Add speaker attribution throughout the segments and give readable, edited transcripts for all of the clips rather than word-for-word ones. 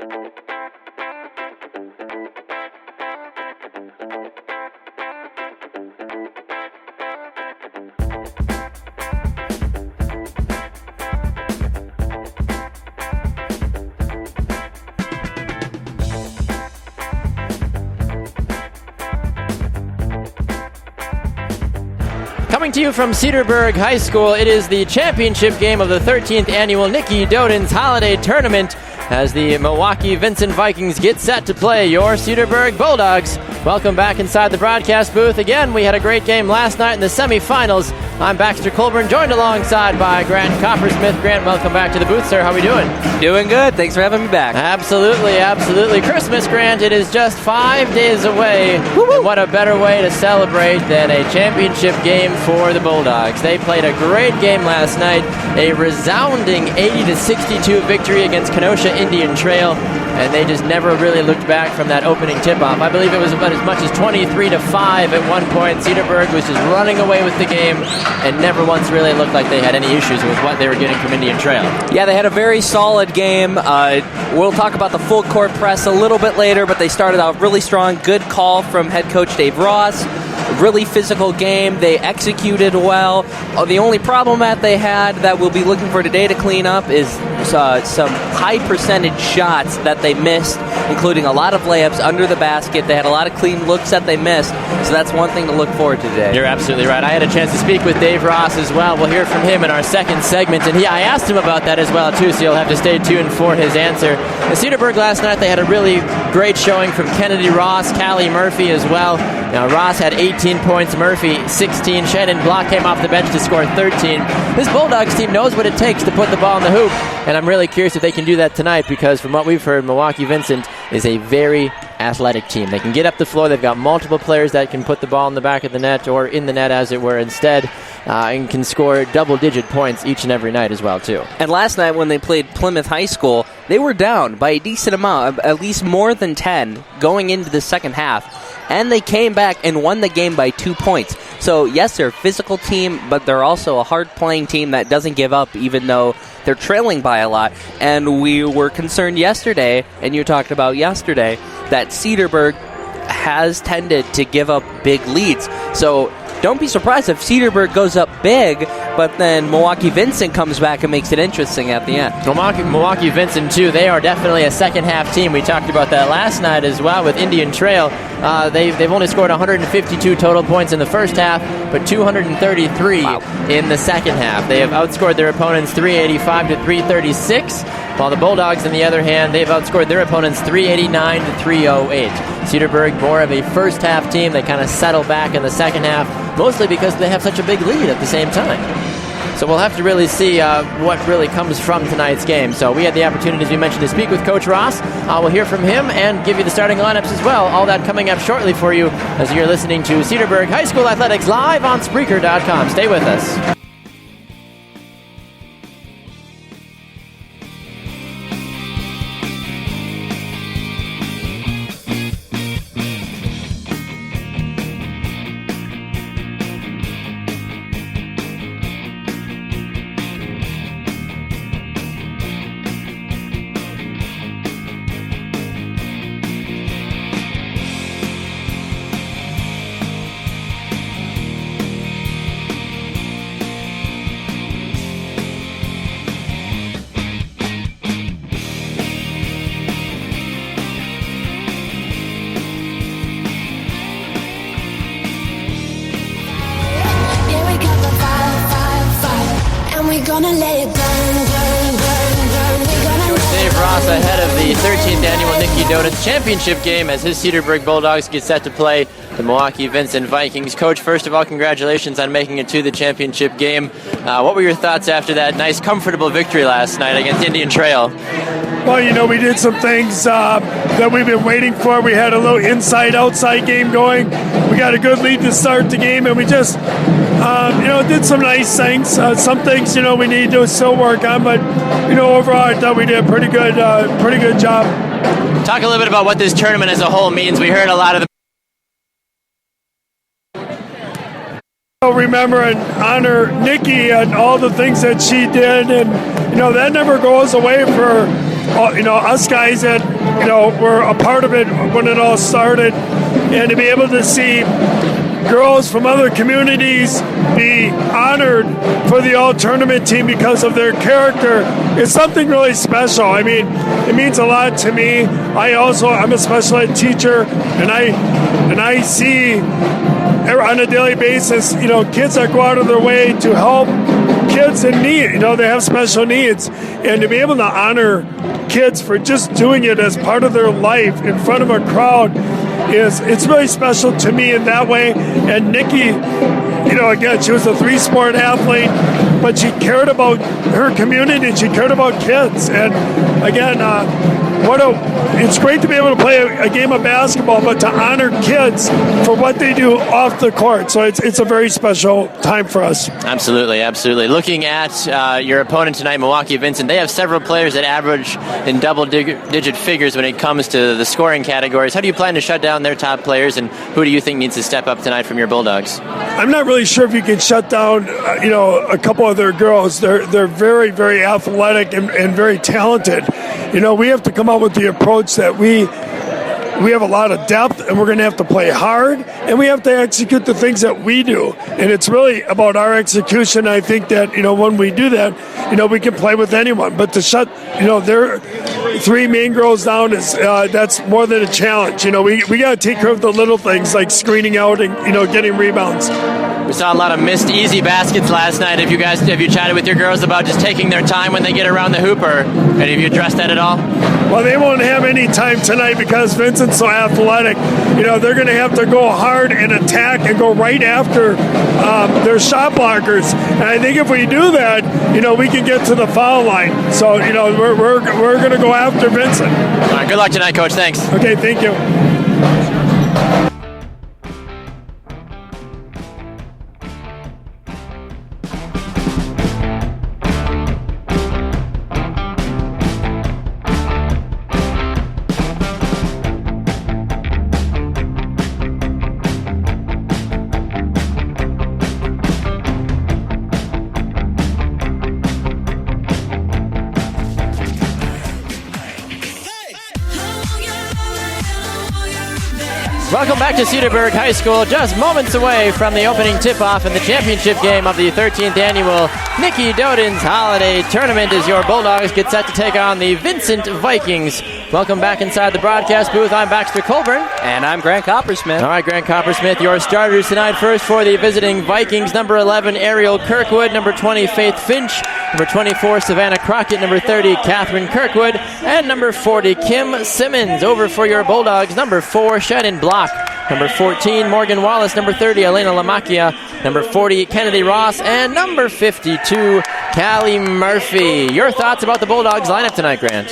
Speaker 1: Coming to you from Cedarburg High School, it is the championship game of the 13th annual Niki Doedens Holiday Tournament as the Milwaukee Vincent Vikings get set to play your Cedarburg Bulldogs. Welcome back inside the broadcast booth. Again, we had a great game last night in the semifinals. I'm Baxter Colburn, joined alongside by Grant Coppersmith. Grant, welcome back to the booth, sir. How are we doing?
Speaker 2: Doing good. Thanks for having me back.
Speaker 1: Absolutely, absolutely. Christmas, Grant, it is just 5 days away.
Speaker 2: Woo-hoo.
Speaker 1: And what a better way to celebrate than a championship game for the Bulldogs. They played a great game last night, a resounding 80-62 victory against Kenosha Indian Trail, and they just never really looked back from that opening tip-off. I believe it was about as much as 23-5 at one point. Cedarburg was just running away with the game and never once really looked like they had any issues with what they were getting from Indian Trail.
Speaker 2: Yeah, they had a very solid game. We'll talk about the full court press a little bit later, but they started out really strong. Good call from head coach Dave Ross. Really physical game. They executed well. The only problem that they had that we'll be looking for today to clean up is some high percentage shots that they missed, including a lot of layups under the basket. They had a lot of clean looks that they missed, so that's one thing to look forward to today.
Speaker 1: You're absolutely right. I had a chance to speak with Dave Ross as well. We'll hear from him in our second segment, and I asked him about that as well, too, so you'll have to stay tuned for his answer. In Cedarburg last night, they had a really great showing from Kennedy Ross, Callie Murphy as well. Now, Ross had 18 points, Murphy 16. Shannon Block came off the bench to score 13. This Bulldogs team knows what it takes to put the ball in the hoop, and I'm really curious if they can do that tonight because from what we've heard, Milwaukee Vincent is a very athletic team. They can get up the floor. They've got multiple players that can put the ball in the back of the net or in the net, as it were, instead, and can score double-digit points each and every night as well, too.
Speaker 2: And last night when they played Plymouth High School, they were down by a decent amount, at least more than 10, going into the second half. And they came back and won the game by 2 points. So, yes, they're a physical team, but they're also a hard-playing team that doesn't give up even though they're trailing by a lot. And we were concerned yesterday, and you talked about yesterday, that Cedarburg has tended to give up big leads. So don't be surprised if Cedarburg goes up big, but then Milwaukee Vincent comes back and makes it interesting at the end.
Speaker 1: Milwaukee Vincent, too, they are definitely a second-half team. We talked about that last night as well with Indian Trail. They've only scored 152 total points in the first half, but 233 in the second half. They have outscored their opponents 385 to 336, while the Bulldogs, on the other hand, they've outscored their opponents 389 to 308. Cedarburg, more of a first-half team. They kind of settle back in the second half, mostly because they have such a big lead at the same time. So we'll have to really see what really comes from tonight's game. So we had the opportunity, as we mentioned, to speak with Coach Ross. We'll hear from him and give you the starting lineups as well. All that coming up shortly for you as you're listening to Cedarburg High School Athletics live on Spreaker.com. Stay with us.
Speaker 3: Gonna lay it down.
Speaker 1: Dave Ross ahead of the 13th annual Niki Doedens Championship game as his Cedarburg Bulldogs get set to play the Milwaukee Vincent Vikings. Coach, first of all, congratulations on making it to the championship game. What were your thoughts after that nice, comfortable victory last night against Indian Trail?
Speaker 4: Well, we did some things that we've been waiting for. We had a little inside-outside game going. We got a good lead to start the game, and we just, did some nice things. Some things, we need to still work on, but, overall, I thought we did a pretty good job.
Speaker 1: Talk a little bit about what this tournament as a whole means. We heard a lot of the
Speaker 4: remember and honor Niki and all the things that she did, and that never goes away for us guys that, were a part of it when it all started, and to be able to see girls from other communities be honored for the all-tournament team because of their character is something really special. I mean, it means a lot to me. I'm a special ed teacher, and I see on a daily basis, kids that go out of their way to help kids in need. They have special needs, and to be able to honor kids for just doing it as part of their life in front of a crowd it's really special to me in that way. And Niki, again, she was a 3-sport athlete, but she cared about her community and she cared about kids. And again, it's great to be able to play a game of basketball, but to honor kids for what they do off the court. So it's a very special time for us.
Speaker 1: Absolutely, absolutely. Looking at your opponent tonight, Milwaukee Vincent, they have several players that average in double-digit figures when it comes to the scoring categories. How do you plan to shut down their top players, and who do you think needs to step up tonight from your Bulldogs?
Speaker 4: I'm not really sure if you can shut down, a couple of their girls. They're very, very athletic and very talented. We have to come up with the approach that we have a lot of depth, and we're going to have to play hard, and we have to execute the things that we do. And it's really about our execution. I think that, when we do that, we can play with anyone. But to shut, their 3 main girls down that's more than a challenge. We got to take care of the little things like screening out and, getting rebounds.
Speaker 1: We saw a lot of missed easy baskets last night. Have you chatted with your girls about just taking their time when they get around the hoop, or have you addressed that at all?
Speaker 4: Well, they won't have any time tonight because Vincent's so athletic. They're going to have to go hard and attack and go right after their shot blockers. And I think if we do that, we can get to the foul line. So, we're going to go after Vincent.
Speaker 1: All right, good luck tonight, Coach. Thanks.
Speaker 4: Okay, thank you.
Speaker 1: Welcome back to Cedarburg High School, just moments away from the opening tip-off in the championship game of the 13th annual Niki Doedens Holiday Tournament as your Bulldogs get set to take on the Vincent Vikings. Welcome back inside the broadcast booth. I'm Baxter Colburn.
Speaker 2: And I'm Grant Coppersmith.
Speaker 1: All right, Grant Coppersmith, your starters tonight. First for the visiting Vikings, number 11, Ariel Kirkwood, number 20, Faith Finch, number 24, Savannah Crockett, number 30, Catherine Kirkwood, and number 40, Kim Simmons. Over for your Bulldogs, number 4, Shannon Block, number 14, Morgan Wallace, number 30, Elena Lamacchia, number 40, Kennedy Ross, and number 52, Callie Murphy. Your thoughts about the Bulldogs lineup tonight, Grant?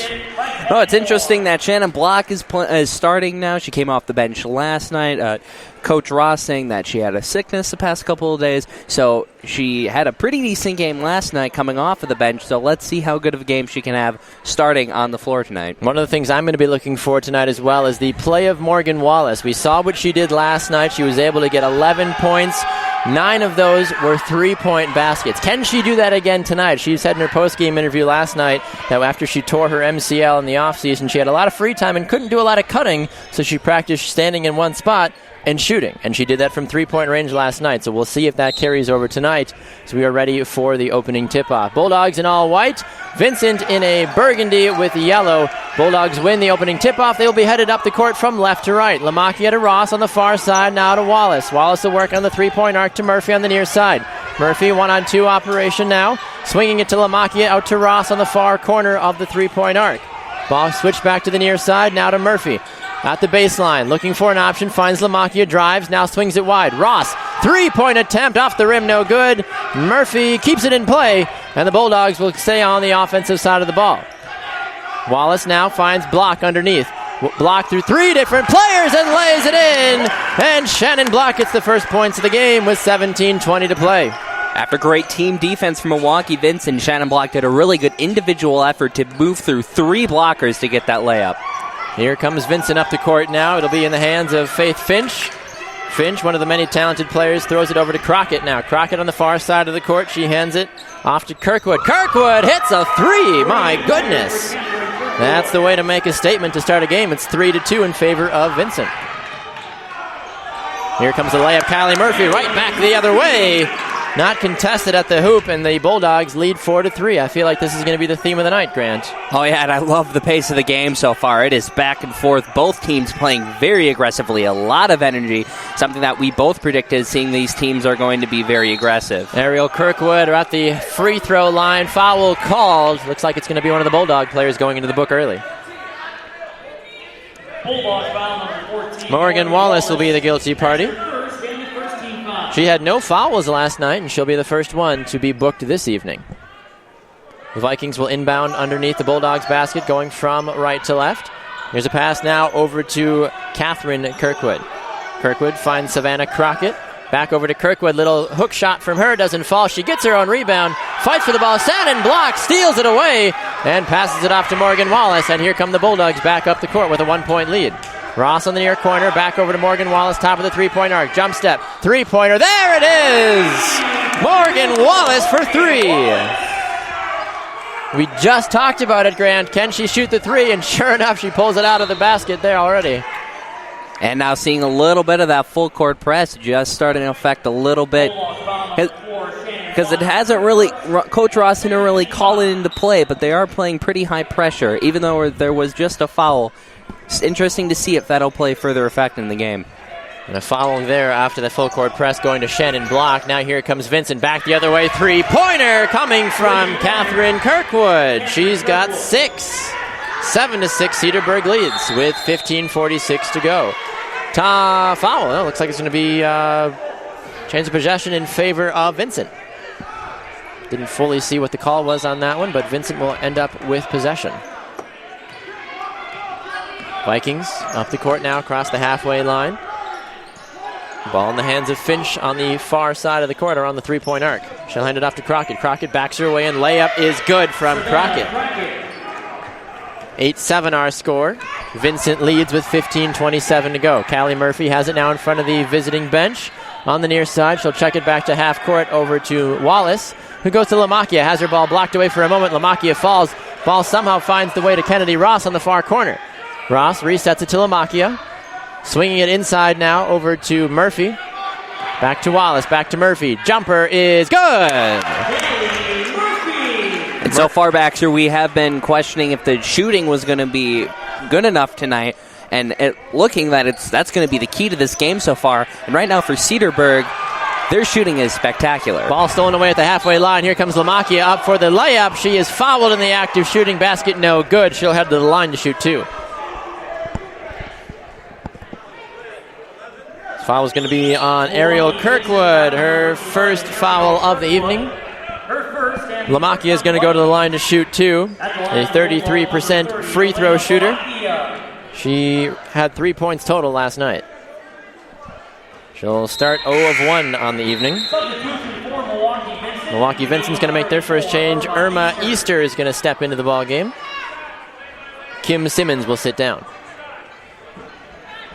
Speaker 2: Oh, it's interesting that Shannon Block is starting now. She came off the bench last night. Coach Ross saying that she had a sickness the past couple of days, so she had a pretty decent game last night coming off of the bench, so let's see how good of a game she can have starting on the floor tonight.
Speaker 1: One of the things I'm going to be looking for tonight as well is the play of Morgan Wallace. We saw what she did last night. She was able to get 11 points. 9 of those were 3-point baskets. Can she do that again tonight? She said in her post-game interview last night that after she tore her MCL in the offseason, she had a lot of free time and couldn't do a lot of cutting, so she practiced standing in one spot and shooting. And she did that from 3-point range last night, so we'll see if that carries over tonight as we are ready for the opening tip-off. Bulldogs in all white, Vincent in a burgundy with yellow. Bulldogs win the opening tip-off. They'll be headed up the court from left to right. Lamacchia to Ross on the far side, now to Wallace. Wallace will work on the 3-point arc to Murphy on the near side. Murphy 1-on-2 operation now, swinging it to Lamacchia, out to Ross on the far corner of the 3-point arc. Ball switched back to the near side, now to Murphy. At the baseline, looking for an option, finds Lamacchia, drives, now swings it wide. Ross, 3-point attempt off the rim, no good. Murphy keeps it in play, and the Bulldogs will stay on the offensive side of the ball. Wallace now finds Block underneath. Block through 3 different players and lays it in. And Shannon Block gets the first points of the game with 17:20 to play.
Speaker 2: After great team defense from Milwaukee Vincent, Shannon Block did a really good individual effort to move through 3 blockers to get that layup.
Speaker 1: Here comes Vincent up the court now. It'll be in the hands of Faith Finch. Finch, one of the many talented players, throws it over to Crockett now. Crockett on the far side of the court. She hands it off to Kirkwood. Kirkwood hits a 3. My goodness. That's the way to make a statement to start a game. It's 3-2 in favor of Vincent. Here comes the layup. Callie Murphy right back the other way. Not contested at the hoop, and the Bulldogs lead 4-3. I feel like this is going to be the theme of the night, Grant.
Speaker 2: Oh, yeah, and I love the pace of the game so far. It is back and forth. Both teams playing very aggressively, a lot of energy, something that we both predicted, seeing these teams are going to be very aggressive.
Speaker 1: Ariel Kirkwood are at the free throw line. Foul called. Looks like it's going to be one of the Bulldog players going into the book early. Morgan Wallace will be the guilty party. She had no fouls last night, and she'll be the first one to be booked this evening. The Vikings will inbound underneath the Bulldogs basket, going from right to left. Here's a pass now over to Catherine Kirkwood. Kirkwood finds Savannah Crockett. Back over to Kirkwood. Little hook shot from her. Doesn't fall. She gets her own rebound. Fights for the ball. Shannon blocks. Steals it away. And passes it off to Morgan Wallace. And here come the Bulldogs back up the court with a 1-point lead. Ross on the near corner. Back over to Morgan Wallace. Top of the three-point arc. Jump step. Three-pointer. There it is! Morgan Wallace for three. We just talked about it, Grant. Can she shoot the three? And sure enough, she pulls it out of the basket there already.
Speaker 2: And now seeing a little bit of that full court press just starting to affect a little bit. Because it hasn't really, Coach Ross didn't really call it into play, but they are playing pretty high pressure, even though there was just a foul. It's interesting to see if that'll play further effect in the game.
Speaker 1: And a foul there after the full court press going to Shannon Block. Now here comes Vincent back the other way. Three-pointer coming from Catherine Kirkwood. She's got 6. 7-6 Cedarburg leads with 15:46 to go. Foul. It looks like it's going to be change of possession in favor of Vincent. Didn't fully see what the call was on that one, but Vincent will end up with possession. Vikings up the court now across the halfway line. Ball in the hands of Finch on the far side of the court around the three-point arc. She'll hand it off to Crockett. Crockett backs her away, and layup is good from Crockett. 8-7 our score. Vincent leads with 15:27 to go. Callie Murphy has it now in front of the visiting bench. On the near side, she'll check it back to half court over to Wallace, who goes to Lamakia. Has her ball blocked away for a moment. Lamakia falls. Ball somehow finds the way to Kennedy Ross on the far corner. Ross resets it to Lamakia. Swinging it inside now over to Murphy. Back to Wallace, back to Murphy. Jumper is good!
Speaker 2: And so far, Baxter, we have been questioning if the shooting was going to be good enough tonight. And looking that that's going to be the key to this game so far. And right now for Cedarburg, their shooting is spectacular.
Speaker 1: Ball stolen away at the halfway line. Here comes Lamakia up for the layup. She is fouled in the act of shooting. Basket no good. She'll head to the line to shoot two. Foul is going to be on Ariel Kirkwood, her first foul of the evening. Lamakia is going to go to the line to shoot two. A 33% free throw shooter. She had 3 points total last night. She'll start 0 of 1 on the evening. Milwaukee Vincent's going to make their first change. Irma Easter is going to step into the ball game. Kim Simmons will sit down.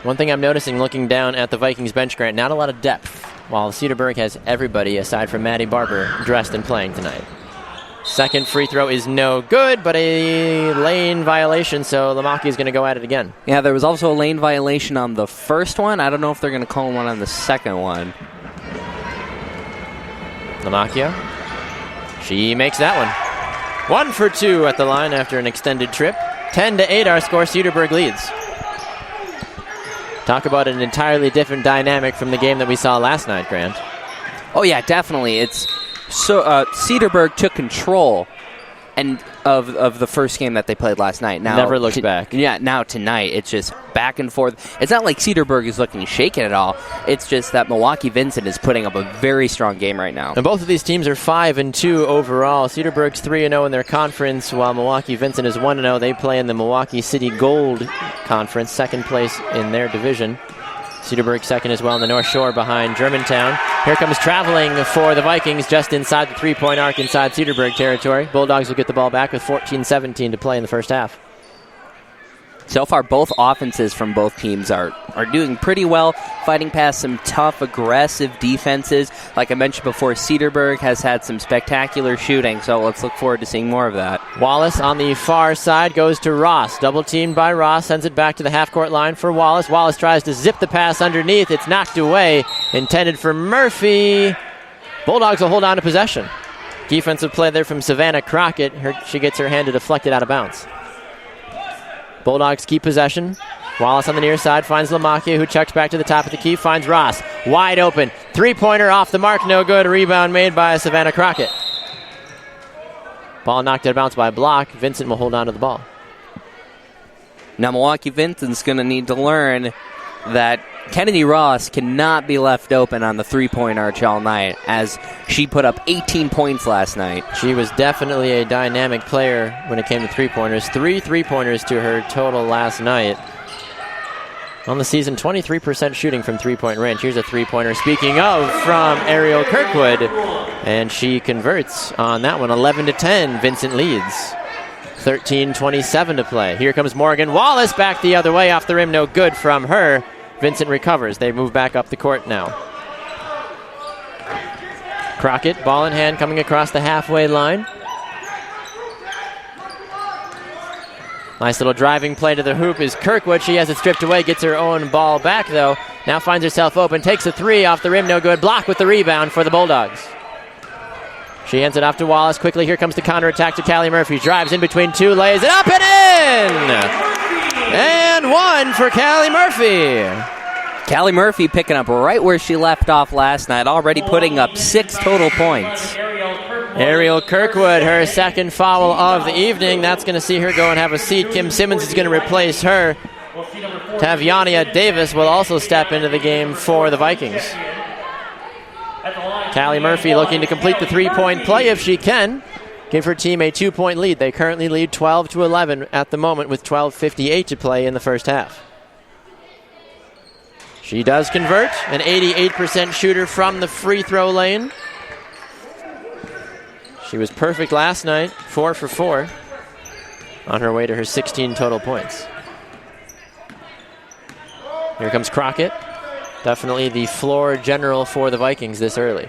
Speaker 1: One thing I'm noticing looking down at the Vikings bench, Grant, not a lot of depth, while Cedarburg has everybody aside from Maddie Barber dressed and playing tonight. Second free throw is no good, but a lane violation, so Lamakia is going to go at it again.
Speaker 2: Yeah, there was also a lane violation on the first one. I don't know if they're going to call one on the second one. Lamakia,
Speaker 1: she makes that one. 1 for 2 at the line after an extended trip. 10-8 our score, Cedarburg leads. Talk about an entirely different dynamic from the game that we saw last night, Grant.
Speaker 2: Oh, yeah, definitely. It's so Cedarburg took control of the first game that they played last night. Now
Speaker 1: never looked back.
Speaker 2: Yeah, now tonight it's just back and forth. It's not like Cedarburg is looking shaken at all. It's just that Milwaukee Vincent is putting up a very strong game right now.
Speaker 1: And both of these teams are 5-2 overall. Cedarburg's 3-0 in their conference, while Milwaukee Vincent is 1-0. They play in the Milwaukee City Gold Conference, second place in their division. Cedarburg second as well in the North Shore behind Germantown. Here comes traveling for the Vikings just inside the three-point arc inside Cedarburg territory. Bulldogs will get the ball back with 14-17 to play in the first half.
Speaker 2: So far, both offenses from both teams are are doing pretty well, fighting past some tough, aggressive defenses. Like I mentioned before, Cedarburg has had some spectacular shooting, so let's look forward to seeing more of that.
Speaker 1: Wallace on the far side goes to Ross. Double teamed by Ross, sends it back to the half-court line for Wallace. Wallace tries to zip the pass underneath. It's knocked away, intended for Murphy. Bulldogs will hold on to possession. Defensive play there from Savannah Crockett. She gets her hand to deflect it out of bounds. Bulldogs keep possession. Wallace on the near side finds Lamacchia, who checks back to the top of the key, finds Ross. Wide open. Three-pointer off the mark, no good. Rebound made by Savannah Crockett. Ball knocked out of bounds by a block. Vincent will hold on to the ball.
Speaker 2: Now Milwaukee Vincent's going to need to learn that Kennedy Ross cannot be left open on the three-point arch all night, as she put up 18 points last night.
Speaker 1: She was definitely a dynamic player when it came to three-pointers. 3 three-pointers to her total last night. On the season, 23% shooting from three-point range. Here's a three-pointer, speaking of, from Ariel Kirkwood. And she converts on that one. 11-10, Vincent leads. 13:27 to play. Here comes Morgan Wallace back the other way off the rim. No good from her. Vincent recovers. They move back up the court now. Crockett, ball in hand, coming across the halfway line. Nice little driving play to the hoop is Kirkwood. She has it stripped away, gets her own ball back, though. Now finds herself open, takes a three off the rim, no good. Block with the rebound for the Bulldogs. She hands it off to Wallace. Quickly, here comes the counterattack to Callie Murphy. Drives in between two, lays it up and in! And one for Callie Murphy.
Speaker 2: Callie Murphy picking up right where she left off last night, already putting up 6 total points.
Speaker 1: Ariel Kirkwood, her second foul of the evening. That's going to see her go and have a seat. Kim Simmons is going to replace her. Taviania Davis will also step into the game for the Vikings. Callie Murphy looking to complete the three-point play if she can. Give her team a 2-point lead. They currently lead 12-11 at the moment with 12:58 to play in the first half. She does convert, an 88% shooter from the free throw lane. She was perfect last night, 4 for 4, on her way to her 16 total points. Here comes Crockett. Definitely the floor general for the Vikings this early.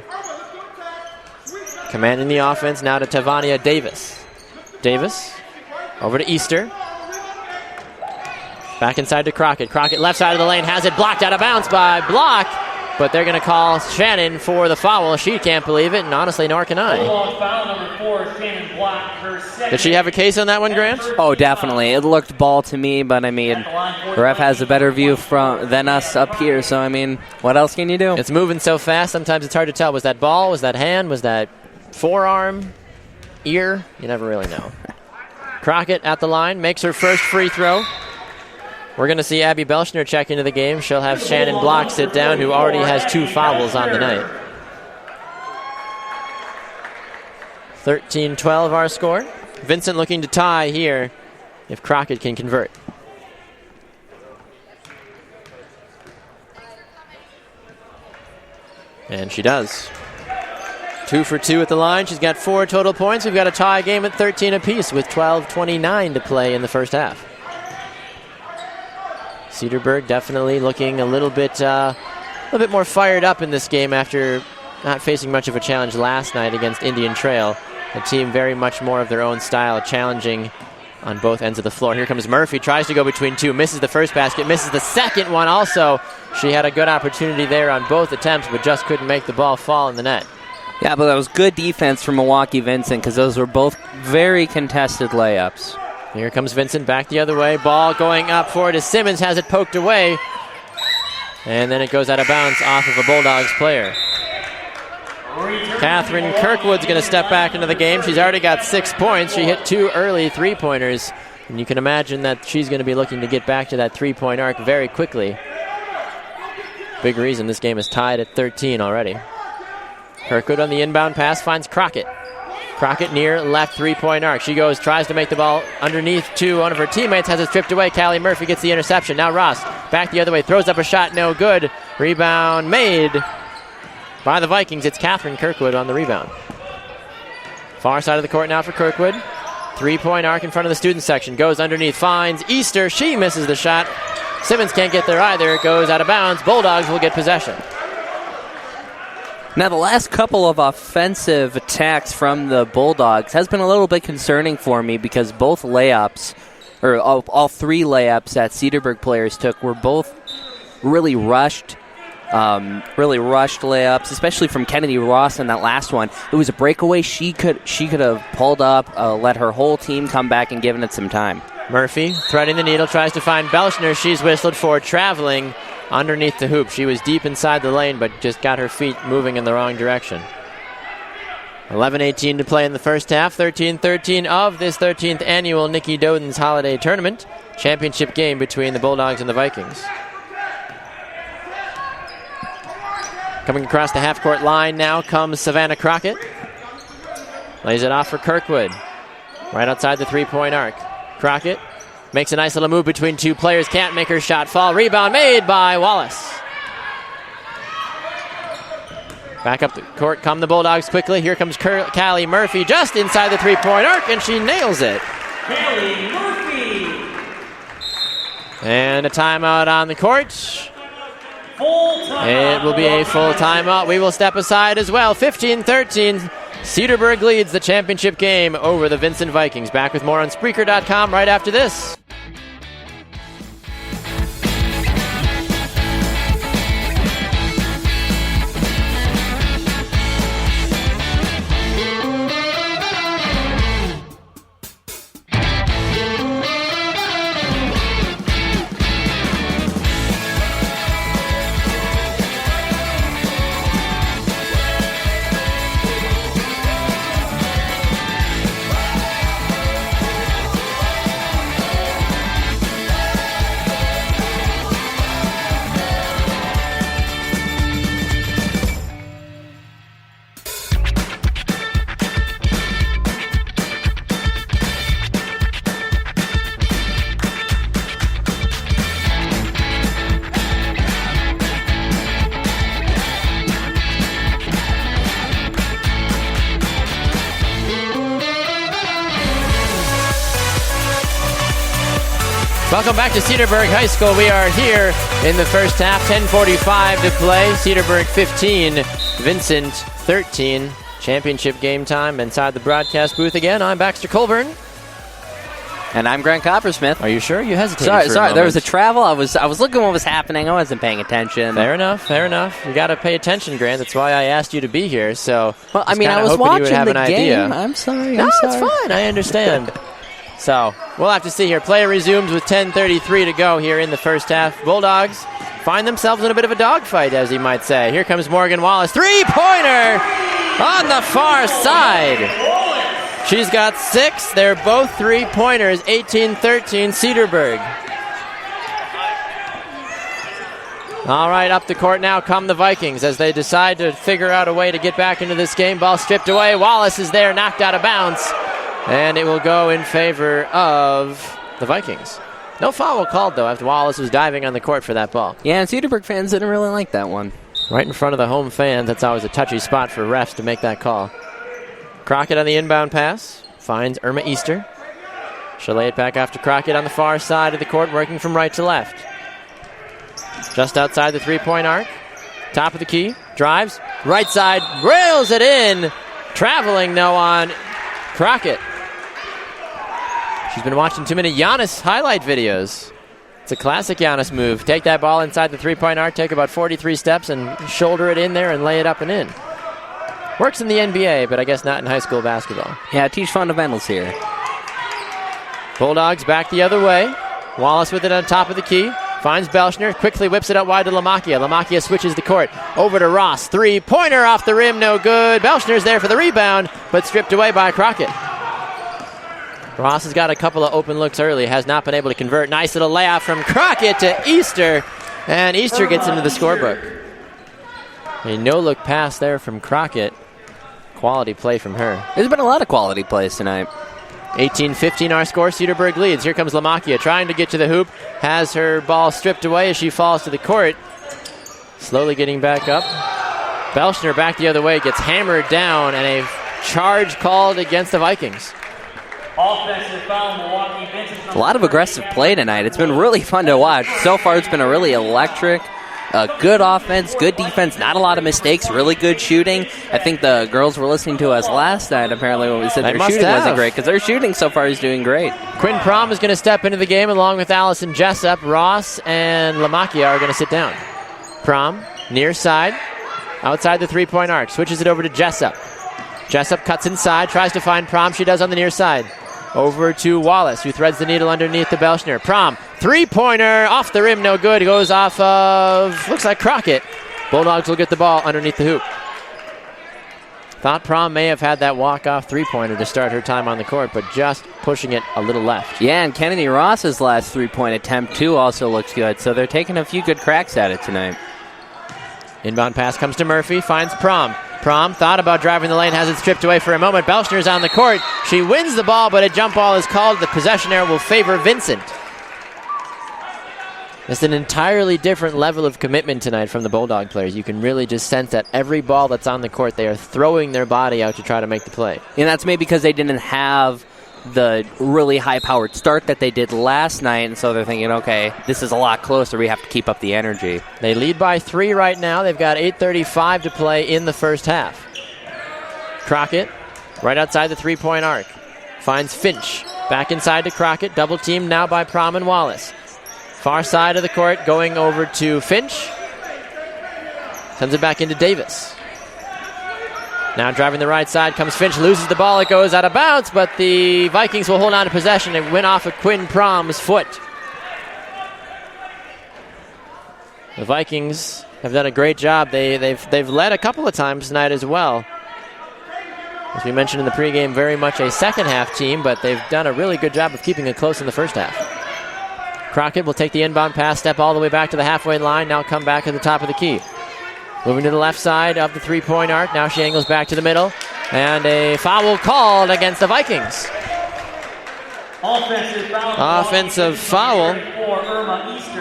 Speaker 1: Commanding the offense now to Tavania Davis. Davis over to Easter. Back inside to Crockett. Crockett left side of the lane has it blocked out of bounds by Block, but they're going to call Shannon for the foul. She can't believe it, and honestly, nor can I. Did she have a case on that one, Grant?
Speaker 2: Oh, definitely. It looked ball to me, but I mean, the ref has a better view than us up here, so I mean, what else can you do?
Speaker 1: It's moving so fast, sometimes it's hard to tell. Was that ball? Was that hand? Was that forearm? Ear? You never really know. Crockett at the line, makes her first free throw. We're going to see Abby Belschner check into the game. She'll have Shannon Block sit down, who already has 2 fouls on the night. 13-12 our score. Vincent looking to tie here if Crockett can convert. And she does. 2 for 2 at the line. She's got 4 total points. We've got a tie game at 13 apiece with 12:29 to play in the first half. Cedarburg definitely looking a little bit more fired up in this game after not facing much of a challenge last night against Indian Trail. A team very much more of their own style, challenging on both ends of the floor. Here comes Murphy, tries to go between two, misses the first basket, misses the second one also. She had a good opportunity there on both attempts, but just couldn't make the ball fall in the net.
Speaker 2: Yeah, but that was good defense from Milwaukee Vincent, because those were both very contested layups.
Speaker 1: Here comes Vincent back the other way. Ball going up for it as Simmons has it poked away. And then it goes out of bounds off of a Bulldogs player. Catherine Kirkwood's going to step back into the game. She's already got 6 points. She hit 2 early three-pointers. And you can imagine that she's going to be looking to get back to that three-point arc very quickly. Big reason this game is tied at 13 already. Kirkwood on the inbound pass finds Crockett. Crockett near left three-point arc. She goes, tries to make the ball underneath to one of her teammates, has it stripped away. Callie Murphy gets the interception. Now Ross back the other way, throws up a shot, no good. Rebound made by the Vikings. It's Catherine Kirkwood on the rebound. Far side of the court now for Kirkwood. Three-point arc in front of the student section. Goes underneath, finds Easter. She misses the shot. Simmons can't get there either. It goes out of bounds. Bulldogs will get possession.
Speaker 2: Now, the last couple of offensive attacks from the Bulldogs has been a little bit concerning for me because both layups, or all three layups that Cedarburg players took were both really rushed layups, especially from Kennedy Ross in that last one. It was a breakaway. She could have pulled up, let her whole team come back and given it some time.
Speaker 1: Murphy, threading the needle, tries to find Belschner. She's whistled for traveling underneath the hoop. She was deep inside the lane, but just got her feet moving in the wrong direction. 11:18 to play in the first half. 13-13 of this 13th annual Niki Doedens Holiday Tournament. Championship game between the Bulldogs and the Vikings. Coming across the half-court line now comes Savannah Crockett. Lays it off for Kirkwood. Right outside the three-point arc. Crockett makes a nice little move between two players. Can't make her shot fall. Rebound made by Wallace. Back up the court come the Bulldogs quickly. Here comes Callie Murphy just inside the three-point arc, and she nails it.
Speaker 5: Callie Murphy.
Speaker 1: And a timeout on the court.
Speaker 5: Full timeout.
Speaker 1: It will be a full timeout. We will step aside as well. 15-13. Cedarburg leads the championship game over the Vincent Vikings. Back with more on Spreaker.com right after this. Welcome back to Cedarburg High School. We are here in the first half. 10:45 to play. Cedarburg 15, Vincent 13. Championship game time inside the broadcast booth again. I'm Baxter Colburn.
Speaker 2: And I'm Grant Coppersmith.
Speaker 1: Are you sure? You hesitated
Speaker 2: Sorry,
Speaker 1: for a moment.
Speaker 2: there was a travel. I was looking what was happening. I wasn't paying attention.
Speaker 1: Fair enough. You got to pay attention, Grant. That's why I asked you to be here. So,
Speaker 2: well, I mean, I was watching the game.
Speaker 1: Idea.
Speaker 2: I'm sorry.
Speaker 1: No, it's fine. I understand. So, we'll have to see here. Play resumes with 10:33 to go here in the first half. Bulldogs find themselves in a bit of a dogfight, as you might say. Here comes Morgan Wallace. Three-pointer on the far side. She's got 6. They're both three-pointers. 18-13 Cedarburg. All right, up the court now come the Vikings as they decide to figure out a way to get back into this game. Ball stripped away. Wallace is there, knocked out of bounds. And it will go in favor of the Vikings. No foul called, though, after Wallace was diving on the court for that ball.
Speaker 2: Yeah, and Cedarburg fans didn't really like that one.
Speaker 1: Right in front of the home fans. That's always a touchy spot for refs to make that call. Crockett on the inbound pass. Finds Irma Easter. She'll lay it back after Crockett on the far side of the court, working from right to left. Just outside the three-point arc. Top of the key. Drives. Right side. Rails it in. Traveling, though, on Crockett. She's been watching too many Giannis highlight videos. It's a classic Giannis move. Take that ball inside the three-point arc, take about 43 steps, and shoulder it in there and lay it up and in. Works in the NBA, but I guess not in high school basketball.
Speaker 2: Yeah, teach fundamentals here.
Speaker 1: Bulldogs back the other way. Wallace with it on top of the key. Finds Belschner, quickly whips it up wide to Lamacchia. Lamacchia switches the court. Over to Ross. Three-pointer off the rim, no good. Belschner's there for the rebound, but stripped away by Crockett. Ross has got a couple of open looks early, has not been able to convert. Nice little layout from Crockett to Easter, and Easter gets into the scorebook. A no-look pass there from Crockett. Quality play from her.
Speaker 2: There's been a lot of quality plays tonight.
Speaker 1: 18-15 our score. Cedarburg leads. Here comes Lamacchia trying to get to the hoop. Has her ball stripped away as she falls to the court. Slowly getting back up. Belschner back the other way. Gets hammered down and a charge called against the Vikings.
Speaker 5: Offensive foul, Milwaukee Vincent.
Speaker 2: A lot of aggressive play tonight. It's been really fun to watch. So far, it's been a really electric, good offense, good defense, not a lot of mistakes, really good shooting. I think the girls were listening to us last night, apparently, when we said their shooting wasn't great, because their shooting so far is doing great.
Speaker 1: Quinn Prom is going to step into the game along with Allison Jessup. Ross and Lamakia are going to sit down. Prom, near side, outside the three-point arc. Switches it over to Jessup. Jessup cuts inside, tries to find Prom. She does on the near side. Over to Wallace, who threads the needle underneath the Belschner. Prom, three-pointer, off the rim, no good. It goes off of, looks like Crockett. Bulldogs will get the ball underneath the hoop. Thought Prom may have had that walk-off three-pointer to start her time on the court, but just pushing it a little left.
Speaker 2: Yeah, and Kennedy Ross's last three-point attempt, too, also looks good. So they're taking a few good cracks at it tonight.
Speaker 1: Inbound pass comes to Murphy, finds Prom. Prom thought about driving the lane, has it stripped away for a moment. Belschner's on the court. She wins the ball, but a jump ball is called. The possession error will favor Vincent. It's an entirely different level of commitment tonight from the Bulldog players. You can really just sense that every ball that's on the court, they are throwing their body out to try to make the play.
Speaker 2: And that's maybe because they didn't have the really high-powered start that they did last night, and so they're thinking, okay, this is a lot closer. We have to keep up the energy.
Speaker 1: They lead by 3 right now. They've got 8:35 to play in the first half. Crockett, right outside the three-point arc, finds Finch. Back inside to Crockett, double teamed now by Prom and Wallace. Far side of the court, going over to Finch. Sends it back into Davis. Now driving the right side comes Finch, loses the ball, it goes out of bounds, but the Vikings will hold on to possession. It went off of Quinn Prom's foot. The Vikings have done a great job. They've led a couple of times tonight as well. As we mentioned in the pregame, very much a second half team, but they've done a really good job of keeping it close in the first half. Crockett will take the inbound pass, step all the way back to the halfway line, now come back at the top of the key. Moving to the left side of the three-point arc. Now she angles back to the middle. And a foul called against the Vikings. Offensive foul.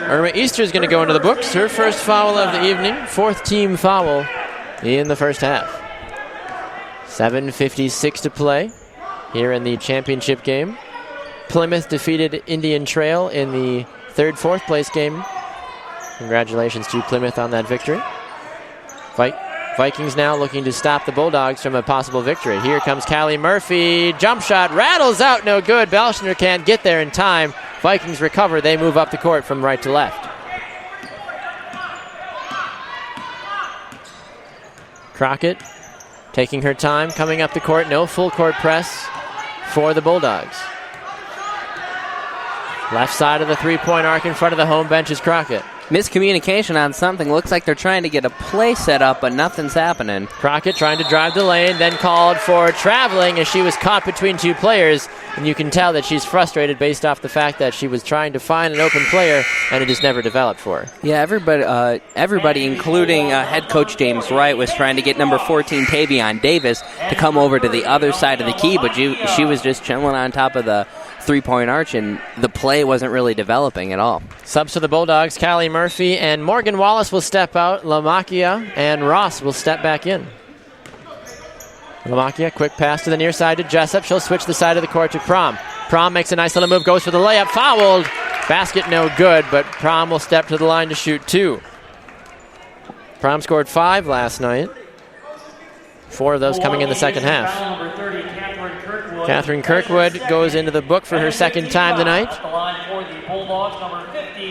Speaker 1: Irma Easter is going to go into the books. Her first foul of the evening. 4th team foul in the first half. 7:56 to play here in the championship game. Plymouth defeated Indian Trail in the 3rd, 4th place game. Congratulations to Plymouth on that victory. Vikings now looking to stop the Bulldogs from a possible victory. Here comes Callie Murphy. Jump shot rattles out, no good. Belschner can't get there in time. Vikings recover. They move up the court from right to left. Crockett taking her time, coming up the court. No full court press for the Bulldogs. Left side of the three-point arc in front of the home bench is Crockett.
Speaker 2: Miscommunication on something. Looks like they're trying to get a play set up, but nothing's happening.
Speaker 1: Crockett trying to drive the lane, then called for traveling as she was caught between two players. And you can tell that she's frustrated based off the fact that she was trying to find an open player, and it just never developed for her.
Speaker 2: Yeah, everybody including head coach James Wright, was trying to get number 14, Tavion Davis, to come over to the other side of the key, but she was just chilling on top of the three-point arch, and the play wasn't really developing at all.
Speaker 1: Subs to the Bulldogs, Callie Murphy and Morgan Wallace will step out. Lamakia and Ross will step back in. Lamakia, quick pass to the near side to Jessup. She'll switch the side of the court to Prom. Prom makes a nice little move, goes for the layup, fouled. Basket no good, but Prom will step to the line to shoot 2. Prom scored 5 last night. 4 of those coming in the second half. Catherine Kirkwood goes into the book for her second time tonight.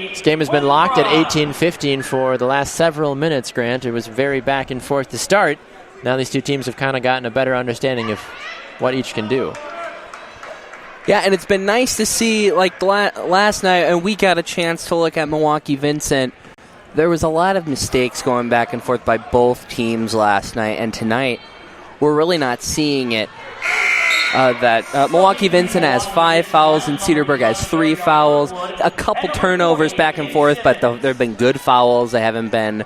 Speaker 1: This game has been locked at 18-15 for the last several minutes, Grant. It was very back and forth to start. Now these two teams have kind of gotten a better understanding of what each can do.
Speaker 2: Yeah, and it's been nice to see, like last night, and we got a chance to look at Milwaukee Vincent. There was a lot of mistakes going back and forth by both teams last night, and tonight we're really not seeing it. Milwaukee Vincent has 5 fouls and Cedarburg has 3 fouls. A couple turnovers back and forth, but there have been good fouls. They haven't been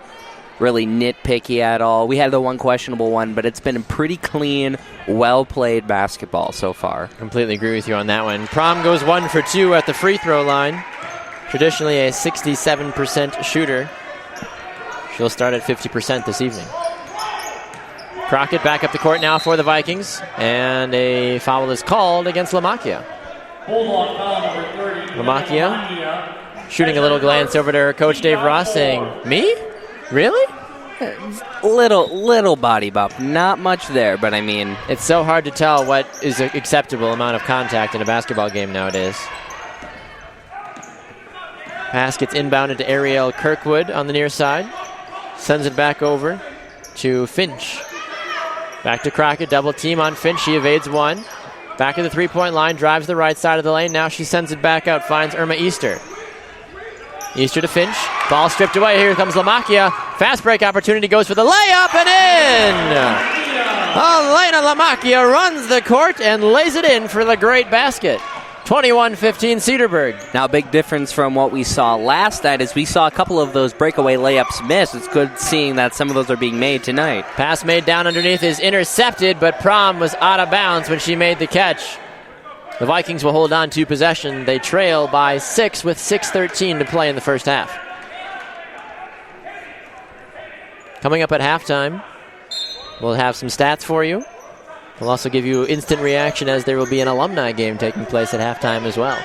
Speaker 2: really nitpicky at all. We had the one questionable one, but it's been pretty clean, well-played basketball so far.
Speaker 1: Completely agree with you on that one. Prom goes 1 for 2 at the free throw line. Traditionally a 67% shooter. She'll start at 50% this evening. Crockett back up the court now for the Vikings, and a foul is called against Lamakia.
Speaker 5: Bulldog foul number 30.
Speaker 1: Lamakia shooting a little glance over to her coach Dave Ross, saying, "Me? Really?"
Speaker 2: Little body bump. Not much there, but I mean...
Speaker 1: It's so hard to tell what is an acceptable amount of contact in a basketball game nowadays. Pass gets inbounded to Ariel Kirkwood on the near side. Sends it back over to Finch. Back to Crockett, double team on Finch. She evades one. Back of the three-point line, drives the right side of the lane. Now she sends it back out, finds Irma Easter. Easter to Finch. Ball stripped away. Here comes Lamakia. Fast break opportunity, goes for the layup and in! Elena Lamakia runs the court and lays it in for the great basket. 21-15 Cedarburg.
Speaker 2: Now, a big difference from what we saw last night is we saw a couple of those breakaway layups miss. It's good seeing that some of those are being made tonight.
Speaker 1: Pass made down underneath is intercepted, but Prom was out of bounds when she made the catch. The Vikings will hold on to possession. They trail by 6 with 6:13 to play in the first half. Coming up at halftime, we'll have some stats for you. We'll also give you instant reaction as there will be an alumni game taking place at halftime as well.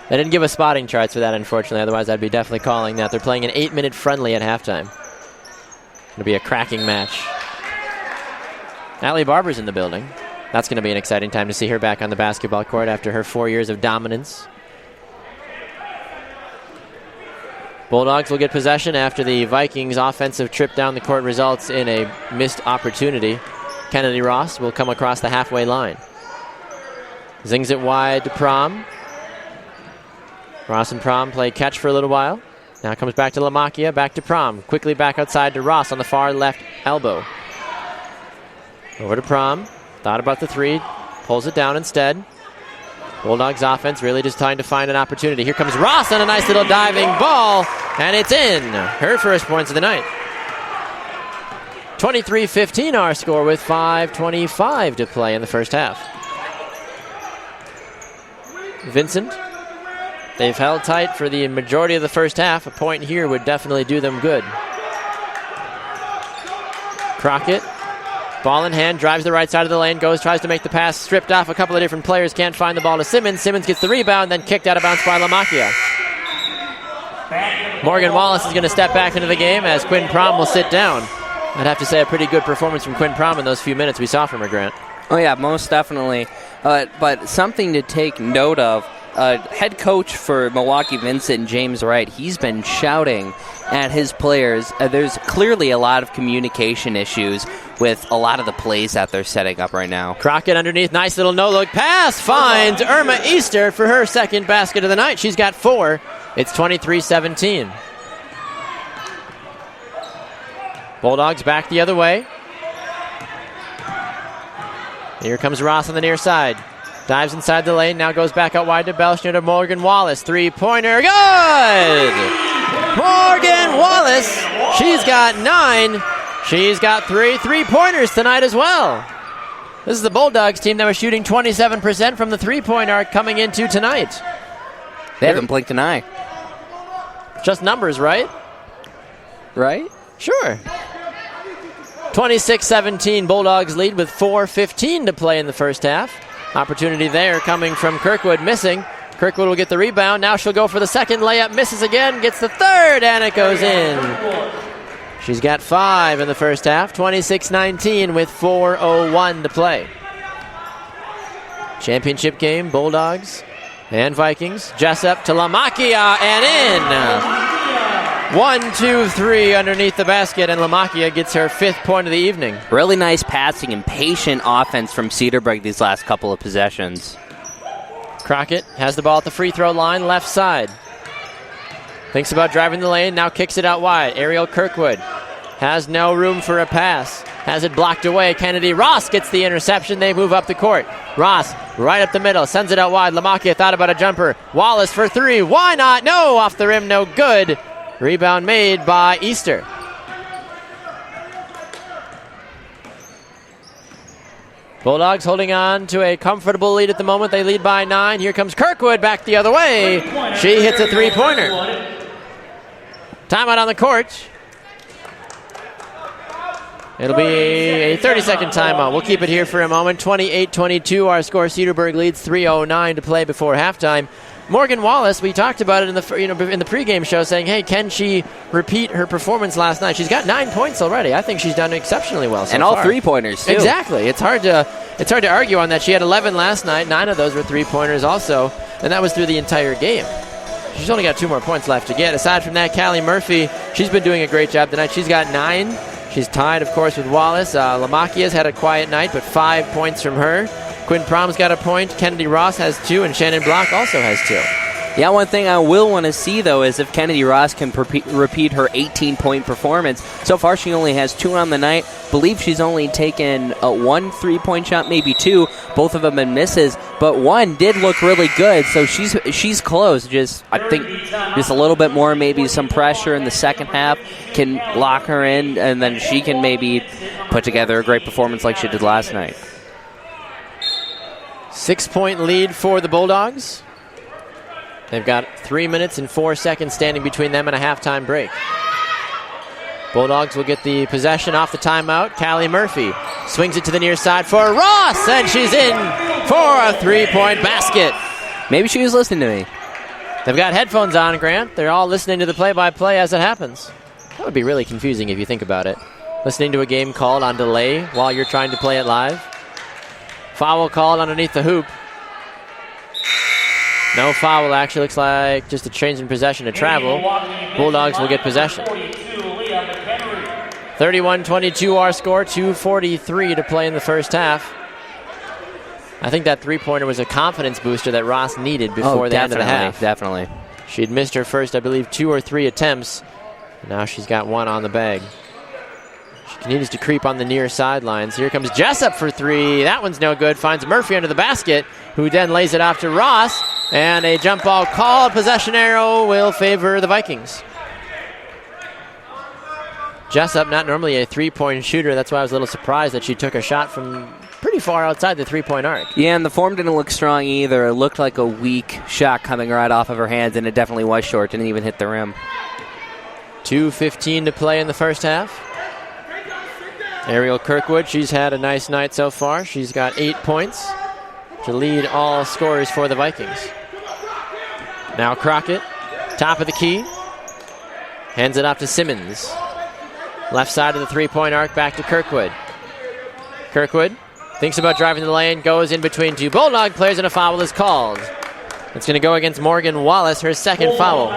Speaker 1: They didn't give us spotting charts for that, unfortunately. Otherwise, I'd be definitely calling that. They're playing an 8-minute friendly at halftime. It'll be a cracking match. Allie Barber's in the building. That's going to be an exciting time to see her back on the basketball court after her 4 years of dominance. Bulldogs will get possession after the Vikings' offensive trip down the court results in a missed opportunity. Kennedy Ross will come across the halfway line. Zings it wide to Prom. Ross and Prom play catch for a little while. Now comes back to Lamakia, back to Prom. Quickly back outside to Ross on the far left elbow. Over to Prom. Thought about the three, pulls it down instead. Bulldogs offense really just trying to find an opportunity. Here comes Ross on a nice little diving ball, and it's in. Her first points of the night. 23-15 our score with 5:25 to play in the first half. Vincent, they've held tight for the majority of the first half. A point here would definitely do them good. Crockett. Ball in hand, drives the right side of the lane, tries to make the pass, stripped off a couple of different players, can't find the ball to Simmons. Simmons gets the rebound, then kicked out of bounds by Lamakia. Morgan Wallace is going to step back into the game as Quinn Prom will sit down. I'd have to say a pretty good performance from Quinn Prom in those few minutes we saw from her, Grant.
Speaker 2: Oh, yeah, most definitely. But something to take note of, head coach for Milwaukee Vincent, James Wright, he's been shouting at his players. There's clearly a lot of communication issues with a lot of the plays that they're setting up right now.
Speaker 1: Crockett underneath, nice little no-look pass, finds Irma Easter for her second basket of the night. She's got 4. It's 23-17. Bulldogs back the other way. Here comes Ross on the near side. Dives inside the lane, now goes back out wide to Belshner to Morgan Wallace. Three-pointer, good! Morgan Wallace, she's got 9. She's got 3 three-pointers tonight as well. This is the Bulldogs team that was shooting 27% from the three-point arc coming into tonight.
Speaker 2: They haven't blinked an eye.
Speaker 1: Just numbers, right?
Speaker 2: Right?
Speaker 1: Sure. 26-17, Bulldogs lead with 4:15 to play in the first half. Opportunity there coming from Kirkwood, missing. Kirkwood will get the rebound. Now she'll go for the second layup, misses again, gets the third, and it goes in. She's got 5 in the first half, 26-19 with 4:01 to play. Championship game, Bulldogs and Vikings. Jessup to Lamakia and in. 1, 2, 3 underneath the basket, and Lamakia gets her 5th point of the evening.
Speaker 2: Really nice passing and patient offense from Cedarburg these last couple of possessions.
Speaker 1: Crockett has the ball at the free throw line, left side. Thinks about driving the lane, now kicks it out wide. Ariel Kirkwood has no room for a pass. Has it blocked away. Kennedy Ross gets the interception. They move up the court. Ross right up the middle, sends it out wide. Lamakia thought about a jumper. Wallace for 3. Why not? No, off the rim, no good. Rebound made by Easter. Bulldogs holding on to a comfortable lead at the moment. They lead by 9. Here comes Kirkwood back the other way. She hits a three-pointer. Timeout on the court. It'll be a 30-second timeout. We'll keep it here for a moment. 28-22, our score. Cedarburg leads 3:09 to play before halftime. Morgan Wallace, we talked about it in the pregame show, saying, hey, can she repeat her performance last night? She's got 9 points already. I think she's done exceptionally well so
Speaker 2: and all
Speaker 1: far.
Speaker 2: three-pointers, too.
Speaker 1: Exactly. It's hard to argue on that. She had 11 last night. 9 of those were three-pointers also, and that was through the entire game. She's only got 2 more points left to get. Aside from that, Callie Murphy, she's been doing a great job tonight. She's got 9. She's tied, of course, with Wallace. Lamakia's had a quiet night, but 5 points from her. Quinn Prom's got a point. Kennedy Ross has 2, and Shannon Block also has 2.
Speaker 2: Yeah, one thing I will want to see, though, is if Kennedy Ross can repeat her 18-point performance. So far, she only has 2 on the night. Believe she's only taken 1 3-point shot, maybe 2. Both of them been misses, but 1 did look really good, so she's close. I think just a little bit more, maybe some pressure in the second half can lock her in, and then she can maybe put together a great performance like she did last night.
Speaker 1: 6-point lead for the Bulldogs. They've got 3 minutes and 4 seconds standing between them and a halftime break. Bulldogs will get the possession off the timeout. Callie Murphy swings it to the near side for Ross, and she's in for a 3-point basket.
Speaker 2: Maybe she was listening to me.
Speaker 1: They've got headphones on, Grant. They're all listening to the play-by-play as it happens. That would be really confusing if you think about it. Listening to a game called on delay while you're trying to play it live. Foul called underneath the hoop. No foul, actually. Looks like just a change in possession to travel. Bulldogs will get possession. 31-22 our score, 2:43 to play in the first half. I think that three-pointer was a confidence booster that Ross needed before the end of the half.
Speaker 2: Definitely.
Speaker 1: She had missed her first, I believe, 2 or 3 attempts. Now she's got 1 on the bag. She continues to creep on the near sidelines. Here comes Jessup for 3. That one's no good. Finds Murphy under the basket, who then lays it off to Ross. And a jump ball called. Possession arrow will favor the Vikings. Jessup, not normally a three-point shooter. That's why I was a little surprised that she took a shot from pretty far outside the three-point arc.
Speaker 2: Yeah, and the form didn't look strong either. It looked like a weak shot coming right off of her hands, and it definitely was short. Didn't even hit the rim.
Speaker 1: 2:15 to play in the first half. Ariel Kirkwood, she's had a nice night so far. She's got 8 points to lead all scorers for the Vikings. Now Crockett, top of the key. Hands it off to Simmons. Left side of the three-point arc, back to Kirkwood. Kirkwood thinks about driving the lane, goes in between 2 Bulldog players, and a foul is called. It's going to go against Morgan Wallace, her second foul.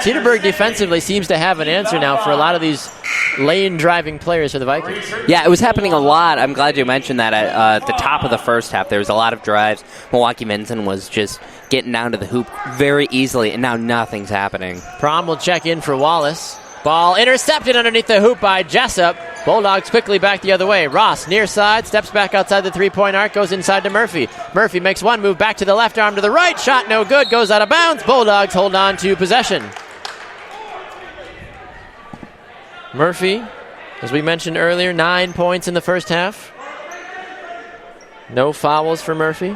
Speaker 1: Cedarburg defensively seems to have an answer now for a lot of these lane-driving players for the Vikings.
Speaker 2: Yeah, it was happening a lot. I'm glad you mentioned that. At the top of the first half, there was a lot of drives. Milwaukee Vincent was just getting down to the hoop very easily, and now nothing's happening.
Speaker 1: Prom will check in for Wallace. Ball intercepted underneath the hoop by Jessup. Bulldogs quickly back the other way. Ross, near side, steps back outside the three-point arc, goes inside to Murphy. Murphy makes one move back to the left, arm to the right. Shot no good, goes out of bounds. Bulldogs hold on to possession. Murphy, as we mentioned earlier, 9 points in the first half. No fouls for Murphy.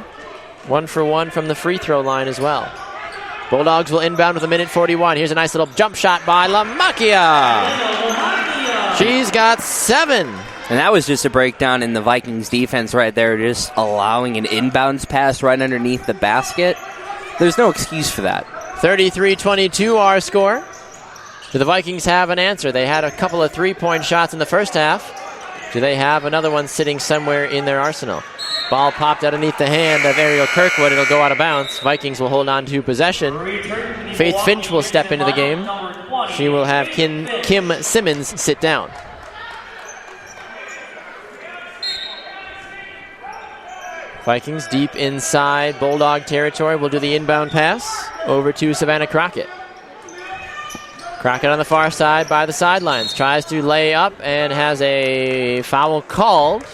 Speaker 1: 1 for 1 from the free throw line as well. Bulldogs will inbound with 1:41. Here's a nice little jump shot by Lamakia. She's got 7.
Speaker 2: And that was just a breakdown in the Vikings defense right there, just allowing an inbounds pass right underneath the basket. There's no excuse for that.
Speaker 1: 33-22 our score. Do the Vikings have an answer? They had a couple of three-point shots in the first half. Do they have another one sitting somewhere in their arsenal? Ball popped underneath the hand of Ariel Kirkwood. It'll go out of bounds. Vikings will hold on to possession. Faith Finch will step into the game. She will have Kim Simmons sit down. Vikings deep inside Bulldog territory will do the inbound pass over to Savannah Crockett. Crockett on the far side by the sidelines. Tries to lay up and has a foul called.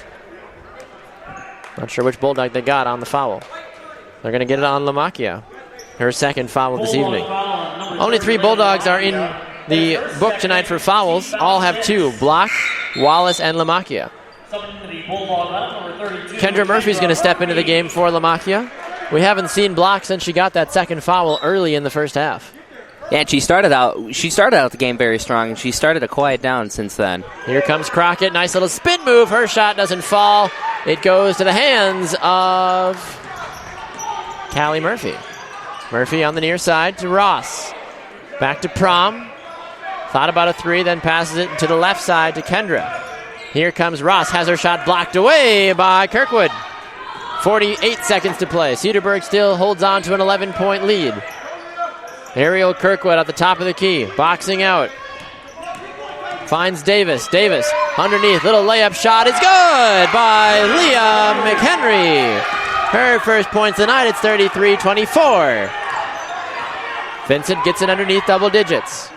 Speaker 1: Not sure which Bulldog they got on the foul. They're going to get it on Lamakia. Her second foul this evening. Only 3 Bulldogs are in the book tonight for fouls. All have 2. Block, Wallace, and Lamakia. Kendra Murphy's going to step into the game for Lamakia. We haven't seen Block since she got that second foul early in the first half.
Speaker 2: Yeah, and she started out the game very strong, and she started to quiet down since then.
Speaker 1: Here comes Crockett. Nice little spin move. Her shot doesn't fall. It goes to the hands of Callie Murphy. Murphy on the near side to Ross. Back to Prom. Thought about a three, then passes it to the left side to Kendra. Here comes Ross. Has her shot blocked away by Kirkwood. 48 seconds to play. Cedarburg still holds on to an 11-point lead. Ariel Kirkwood at the top of the key. Boxing out. Finds Davis. Davis underneath. Little layup shot is good by Leah McHenry. Her first points tonight. It's 33-24. Vincent gets it underneath double digits.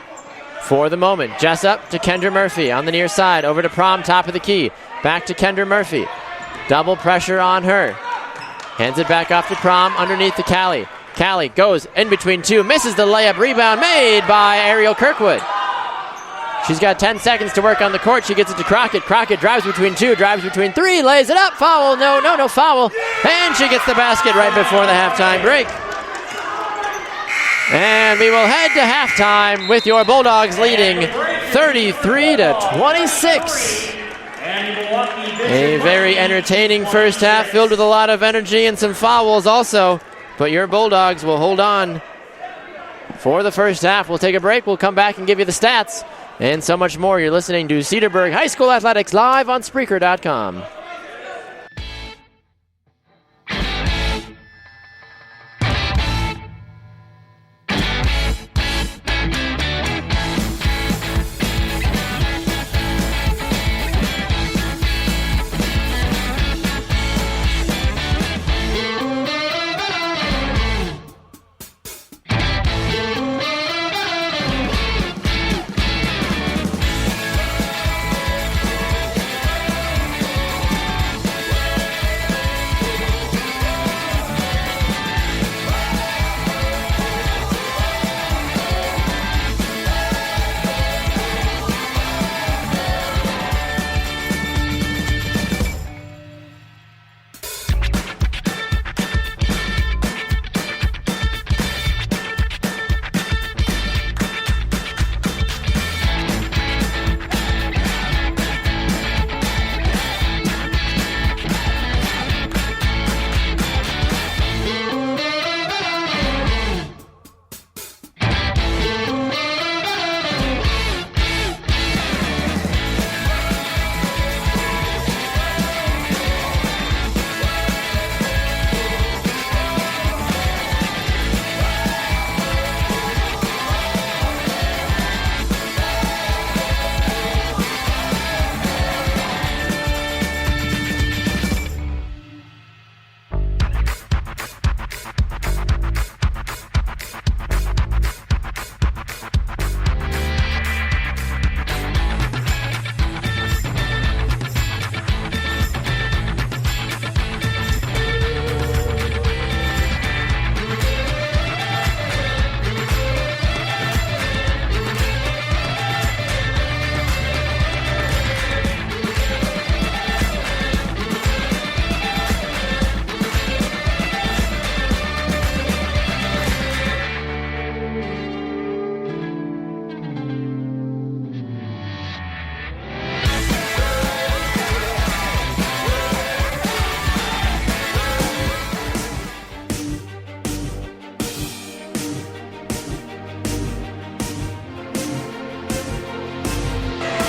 Speaker 1: For the moment, Jessup to Kendra Murphy on the near side. Over to Prom, top of the key. Back to Kendra Murphy. Double pressure on her. Hands it back off to Prom underneath to Callie. Callie goes in between two. Misses the layup. Rebound made by Ariel Kirkwood. She's got 10 seconds to work on the court. She gets it to Crockett. Crockett drives between two. Drives between three. Lays it up. Foul. No foul. And she gets the basket right before the halftime break. And we will head to halftime with your Bulldogs leading 33-26. A very entertaining first half filled with a lot of energy and some fouls also. But your Bulldogs will hold on for the first half. We'll take a break. We'll come back and give you the stats and so much more. You're listening to Cedarburg High School Athletics live on Spreaker.com.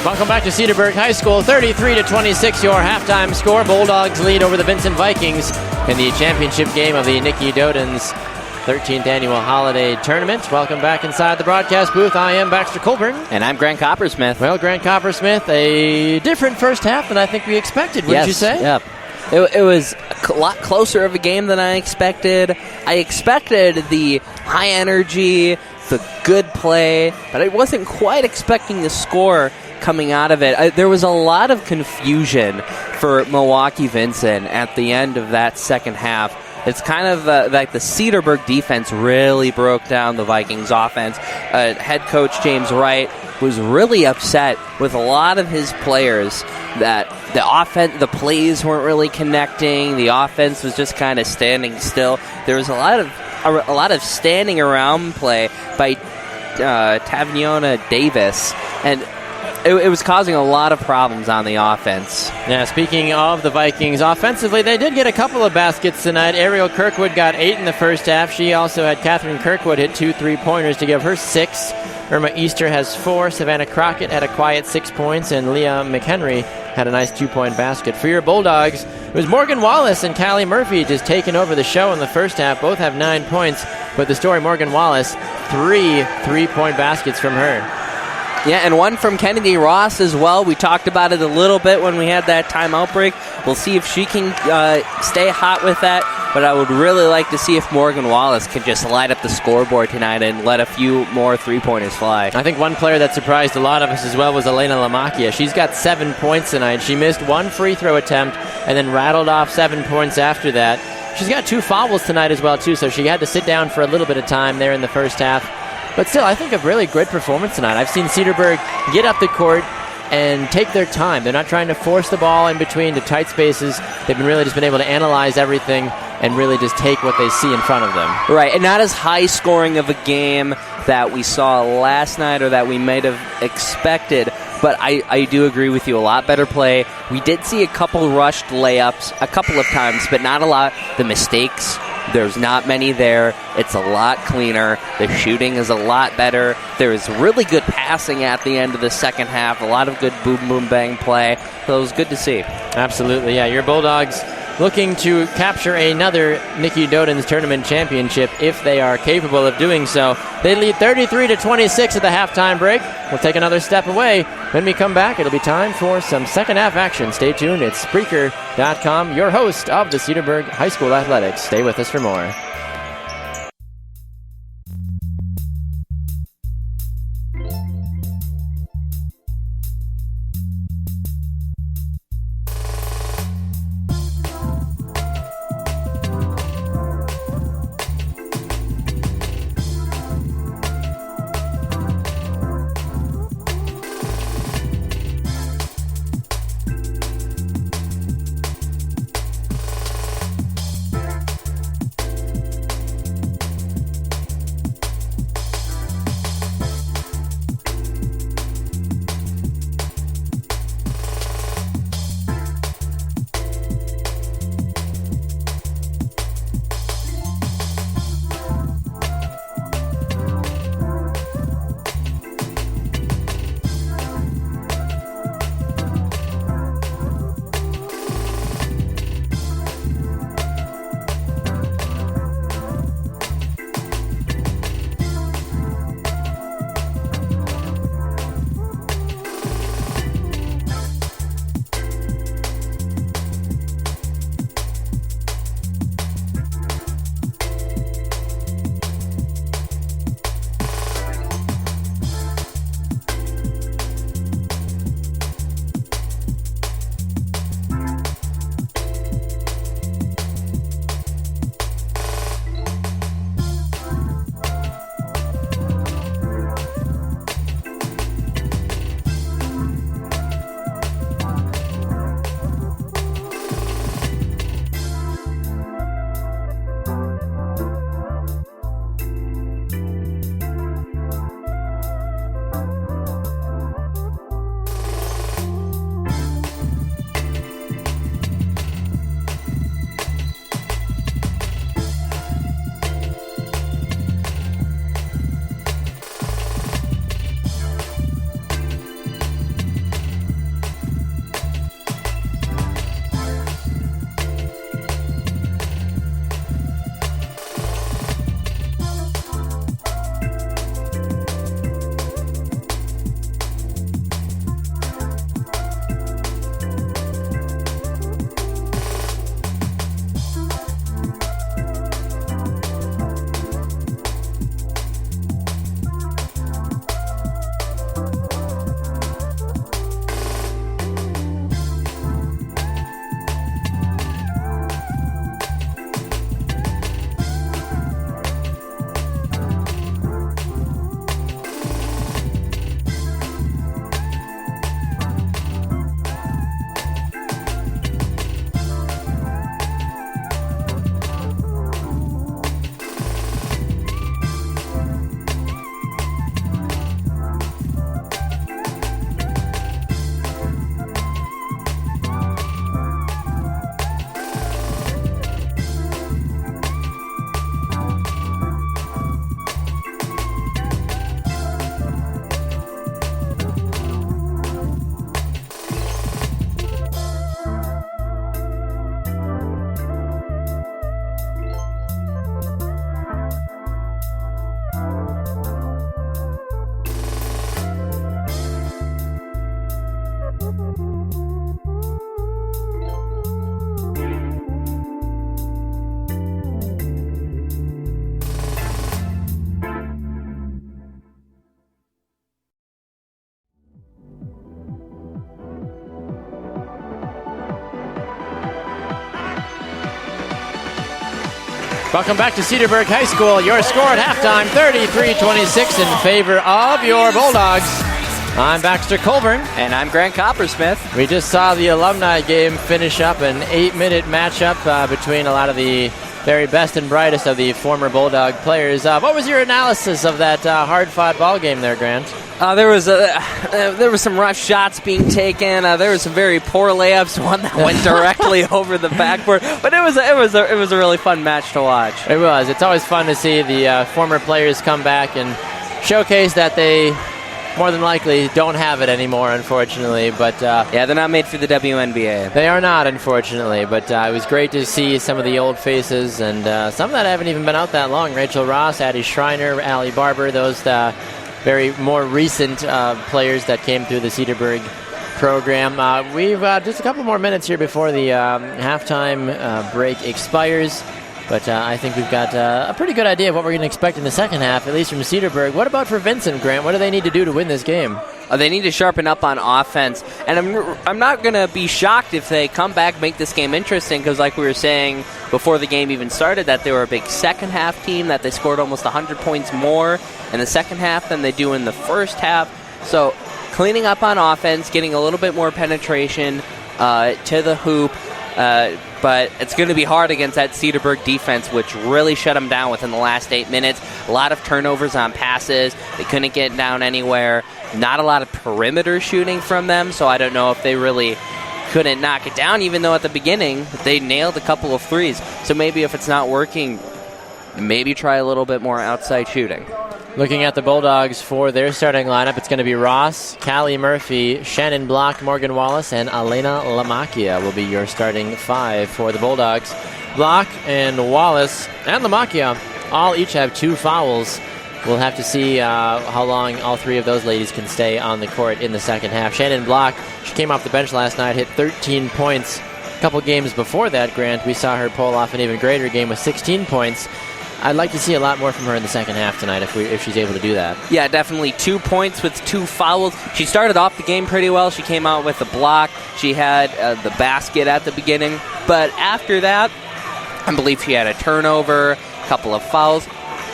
Speaker 1: Welcome back to Cedarburg High School. 33-26 your halftime score. Bulldogs lead over the Vincent Vikings in the championship game of the Niki Doedens 13th Annual Holiday Tournament. Welcome back inside the broadcast booth. I am Baxter Colburn.
Speaker 2: And I'm Grant Coppersmith.
Speaker 1: Well, Grant Coppersmith, a different first half than I think we expected, wouldn't you say?
Speaker 2: Yeah. It was a lot closer of a game than I expected. I expected the high energy, the good play, but I wasn't quite expecting the score coming out of it. There was a lot of confusion for Milwaukee Vincent at the end of that second half. It's kind of like the Cedarburg defense really broke down the Vikings offense. Head coach James Wright was really upset with a lot of his players that the plays weren't really connecting. The offense was just kind of standing still. There was a lot of standing around play by Taviona Davis, and it was causing a lot of problems on the offense.
Speaker 1: Yeah, speaking of the Vikings, offensively, they did get a couple of baskets tonight. Ariel Kirkwood got 8 in the first half. She also had Catherine Kirkwood hit 2 3-pointers to give her 6. Irma Easter has 4. Savannah Crockett had a quiet 6 points, and Leah McHenry had a nice 2-point basket. For your Bulldogs, it was Morgan Wallace and Callie Murphy just taking over the show in the first half. Both have 9 points, but the story, Morgan Wallace, 3 3-point baskets from her.
Speaker 2: Yeah, and one from Kennedy Ross as well. We talked about it a little bit when we had that timeout break. We'll see if she can stay hot with that, but I would really like to see if Morgan Wallace can just light up the scoreboard tonight and let a few more 3-pointers fly.
Speaker 1: I think one player that surprised a lot of us as well was Elena Lamakia. She's got 7 points tonight. She missed 1 free throw attempt and then rattled off 7 points after that. She's got 2 fouls tonight as well, too, so she had to sit down for a little bit of time there in the first half. But still, I think a really good performance tonight. I've seen Cedarburg get up the court and take their time. They're not trying to force the ball in between the tight spaces. They've really just been able to analyze everything and really just take what they see in front of them.
Speaker 2: Right, and not as high scoring of a game that we saw last night or that we might have expected. But I do agree with you. A lot better play. We did see a couple rushed layups a couple of times, but not a lot. The mistakes, there's not many there. It's a lot cleaner. The shooting is a lot better. There is really good passing at the end of the second half. A lot of good boom, boom, bang play. So it was good to see.
Speaker 1: Absolutely, yeah. Your Bulldogs looking to capture another Niki Doedens Tournament championship if they are capable of doing so. They lead 33-26 at the halftime break. We'll take another step away. When we come back, it'll be time for some second half action. Stay tuned. It's Spreaker.com, your host of the Cedarburg High School Athletics. Stay with us for more. Welcome back to Cedarburg High School. Your score at halftime, 33-26 in favor of your Bulldogs. I'm Baxter Colburn.
Speaker 2: And I'm Grant Coppersmith.
Speaker 1: We just saw the alumni game finish up, an 8-minute matchup between a lot of the very best and brightest of the former Bulldog players. What was your analysis of that hard-fought ball game there, Grant?
Speaker 2: There was some rough shots being taken. There were some very poor layups. One that went directly over the backboard. But it was a really fun match to watch.
Speaker 1: It was. It's always fun to see the former players come back and showcase that they more than likely don't have it anymore, unfortunately. But
Speaker 2: yeah, they're not made for the WNBA.
Speaker 1: They are not, unfortunately. But it was great to see some of the old faces, and some that haven't even been out that long. Rachel Ross, Addie Schreiner, Allie Barber, those very more recent players that came through the Cedarburg program. We've just a couple more minutes here before the halftime break expires. But I think we've got a pretty good idea of what we're going to expect in the second half, at least from Cedarburg. What about for Vincent, Grant? What do they need to do to win this game?
Speaker 2: They need to sharpen up on offense. And I'm not going to be shocked if they come back, make this game interesting, because like we were saying before the game even started, that they were a big second-half team, that they scored almost 100 points more in the second half than they do in the first half. So cleaning up on offense, getting a little bit more penetration to the hoop, but it's going to be hard against that Cedarburg defense, which really shut them down within the last 8 minutes. A lot of turnovers on passes. They couldn't get down anywhere. Not a lot of perimeter shooting from them, so I don't know if they really couldn't knock it down, even though at the beginning they nailed a couple of threes. So maybe if it's not working, maybe try a little bit more outside shooting.
Speaker 1: Looking at the Bulldogs for their starting lineup, it's going to be Ross, Callie Murphy, Shannon Block, Morgan Wallace, and Elena Lamacchia will be your starting five for the Bulldogs. Block and Wallace and Lamacchia all each have 2 fouls. We'll have to see how long all 3 of those ladies can stay on the court in the second half. Shannon Block, she came off the bench last night, hit 13 points. A couple games before that, Grant, we saw her pull off an even greater game with 16 points. I'd like to see a lot more from her in the second half tonight if she's able to do that. Yeah, definitely 2 points with 2 fouls. She started off the game pretty well. She came out with a block. She had the basket at the beginning. But after that, I believe she had a turnover, a couple of fouls.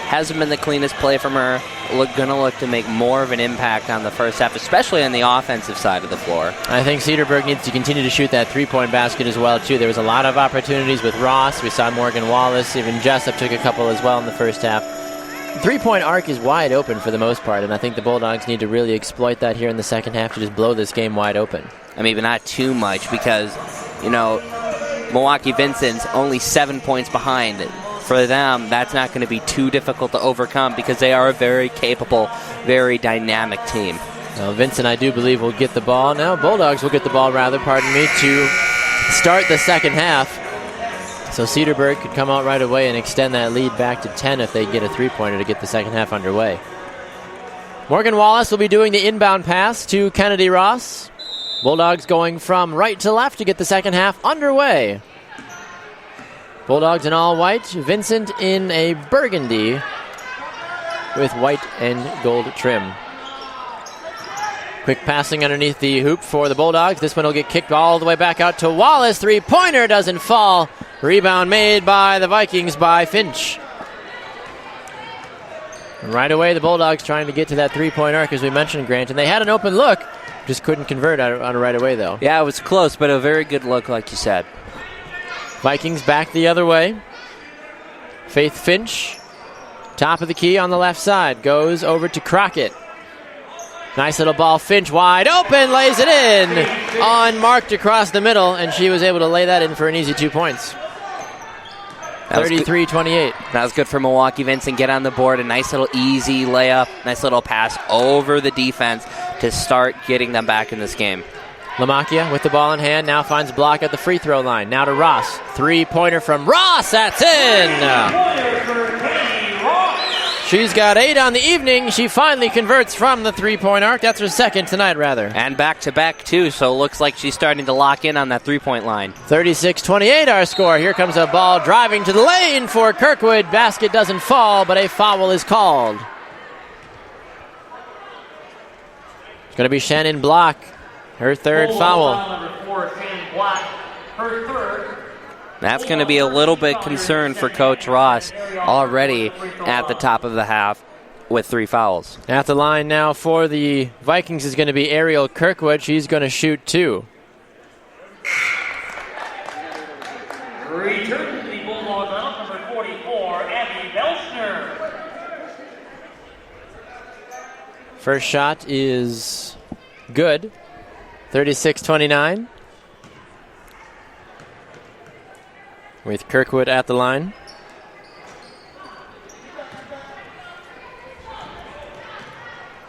Speaker 1: Hasn't been the cleanest play from her. Going to look to make more of an impact on the first half, especially on the offensive side of the floor. I think Cedarburg needs to continue to shoot that 3-point basket as well, too. There was a lot of opportunities with Ross. We saw Morgan Wallace. Even Jessup took a couple as well in the first half. The 3-point arc is wide open for the most part, and I think the Bulldogs need to really exploit that here in the second half to just blow this game wide open. I mean, but not too much because, Milwaukee Vincent's only 7 points behind it. For them, that's not going to be too difficult to overcome because they are a very capable, very dynamic team. Well, Vincent, I do believe, will get the ball. Now, Bulldogs will get the ball, to start the second half. So Cedarburg could come out right away and extend that lead back to 10 if they get a 3-pointer to get the second half underway. Morgan Wallace will be doing the inbound pass to Kennedy Ross. Bulldogs going from right to left to get the second half underway. Bulldogs in all white, Vincent in a burgundy with white and gold trim. Quick passing underneath the hoop for the Bulldogs. This one will get kicked all the way back out to Wallace. 3-pointer doesn't fall. Rebound made by the Vikings by Finch. And right away, the Bulldogs trying to get to that 3-point arc, as we mentioned, Grant. And they had an open look, just couldn't convert on it right away, though. Yeah, it was close, but a very good look, like you said. Vikings back the other way. Faith Finch, top of the key on the left side, goes over to Crockett. Nice little ball. Finch wide open, lays it in. Unmarked across the middle, and she was able to lay that in for an easy 2 points. 33-28.
Speaker 2: That was good for Milwaukee Vincent. Get on the board. A nice little easy layup. Nice little pass over the defense to start getting them back in this game.
Speaker 1: Lamacchia with the ball in hand, now finds Block at the free throw line. Now to Ross. 3-pointer from Ross. That's in. She's got 8 on the evening. She finally converts from the 3-point arc. That's her second tonight, rather.
Speaker 2: And back-to-back, too, so it looks like she's starting to lock in on that 3-point line.
Speaker 1: 36-28 our score. Here comes a ball driving to the lane for Kirkwood. Basket doesn't fall, but a foul is called. It's going to be Shannon Block. Her third foul.
Speaker 5: Number 4, Shannon Block. Her third.
Speaker 2: That's going to be a little bit concerned for Coach Ross already at the top of the half with 3 fouls.
Speaker 1: At the line now for the Vikings is going to be Ariel Kirkwood. She's going to shoot 2.
Speaker 5: Return to the Bulldog line, number 44, Abby Belschner.
Speaker 1: First shot is good. 36-29. With Kirkwood at the line.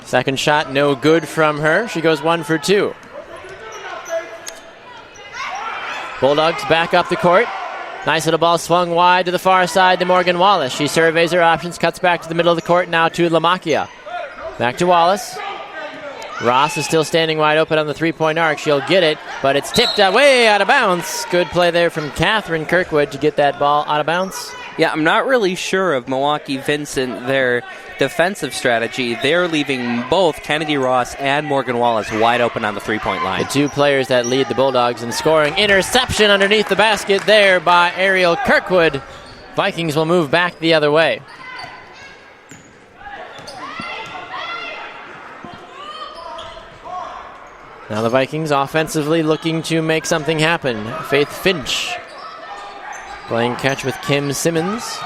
Speaker 1: Second shot, no good from her. She goes 1 for 2. Bulldogs back up the court. Nice little ball swung wide to the far side to Morgan Wallace. She surveys her options, cuts back to the middle of the court, now to Lamakia. Back to Wallace. Ross is still standing wide open on the three-point arc. She'll get it, but it's tipped way out of bounds. Good play there from Catherine Kirkwood to get that ball out of bounds.
Speaker 2: Yeah, I'm not really sure of Milwaukee Vincent, their defensive strategy. They're leaving both Kennedy Ross and Morgan Wallace wide open on the three-point line.
Speaker 1: The 2 players that lead the Bulldogs in scoring. Interception underneath the basket there by Ariel Kirkwood. Vikings will move back the other way. Now the Vikings offensively looking to make something happen. Faith Finch playing catch with Kim Simmons.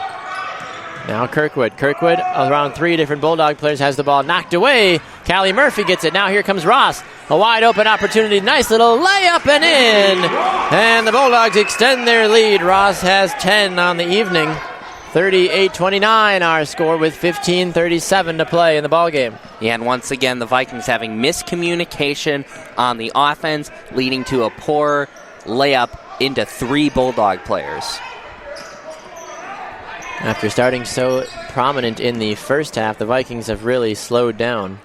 Speaker 1: Now Kirkwood. Kirkwood, around 3 different Bulldog players, has the ball knocked away. Callie Murphy gets it. Now here comes Ross. A wide open opportunity. Nice little layup and in. And the Bulldogs extend their lead. Ross has 10 on the evening. 38-29 our score with 15:37 to play in the ballgame.
Speaker 2: Yeah, and once again, the Vikings having miscommunication on the offense, leading to a poor layup into 3 Bulldog players.
Speaker 1: After starting so prominent in the first half, the Vikings have really slowed down.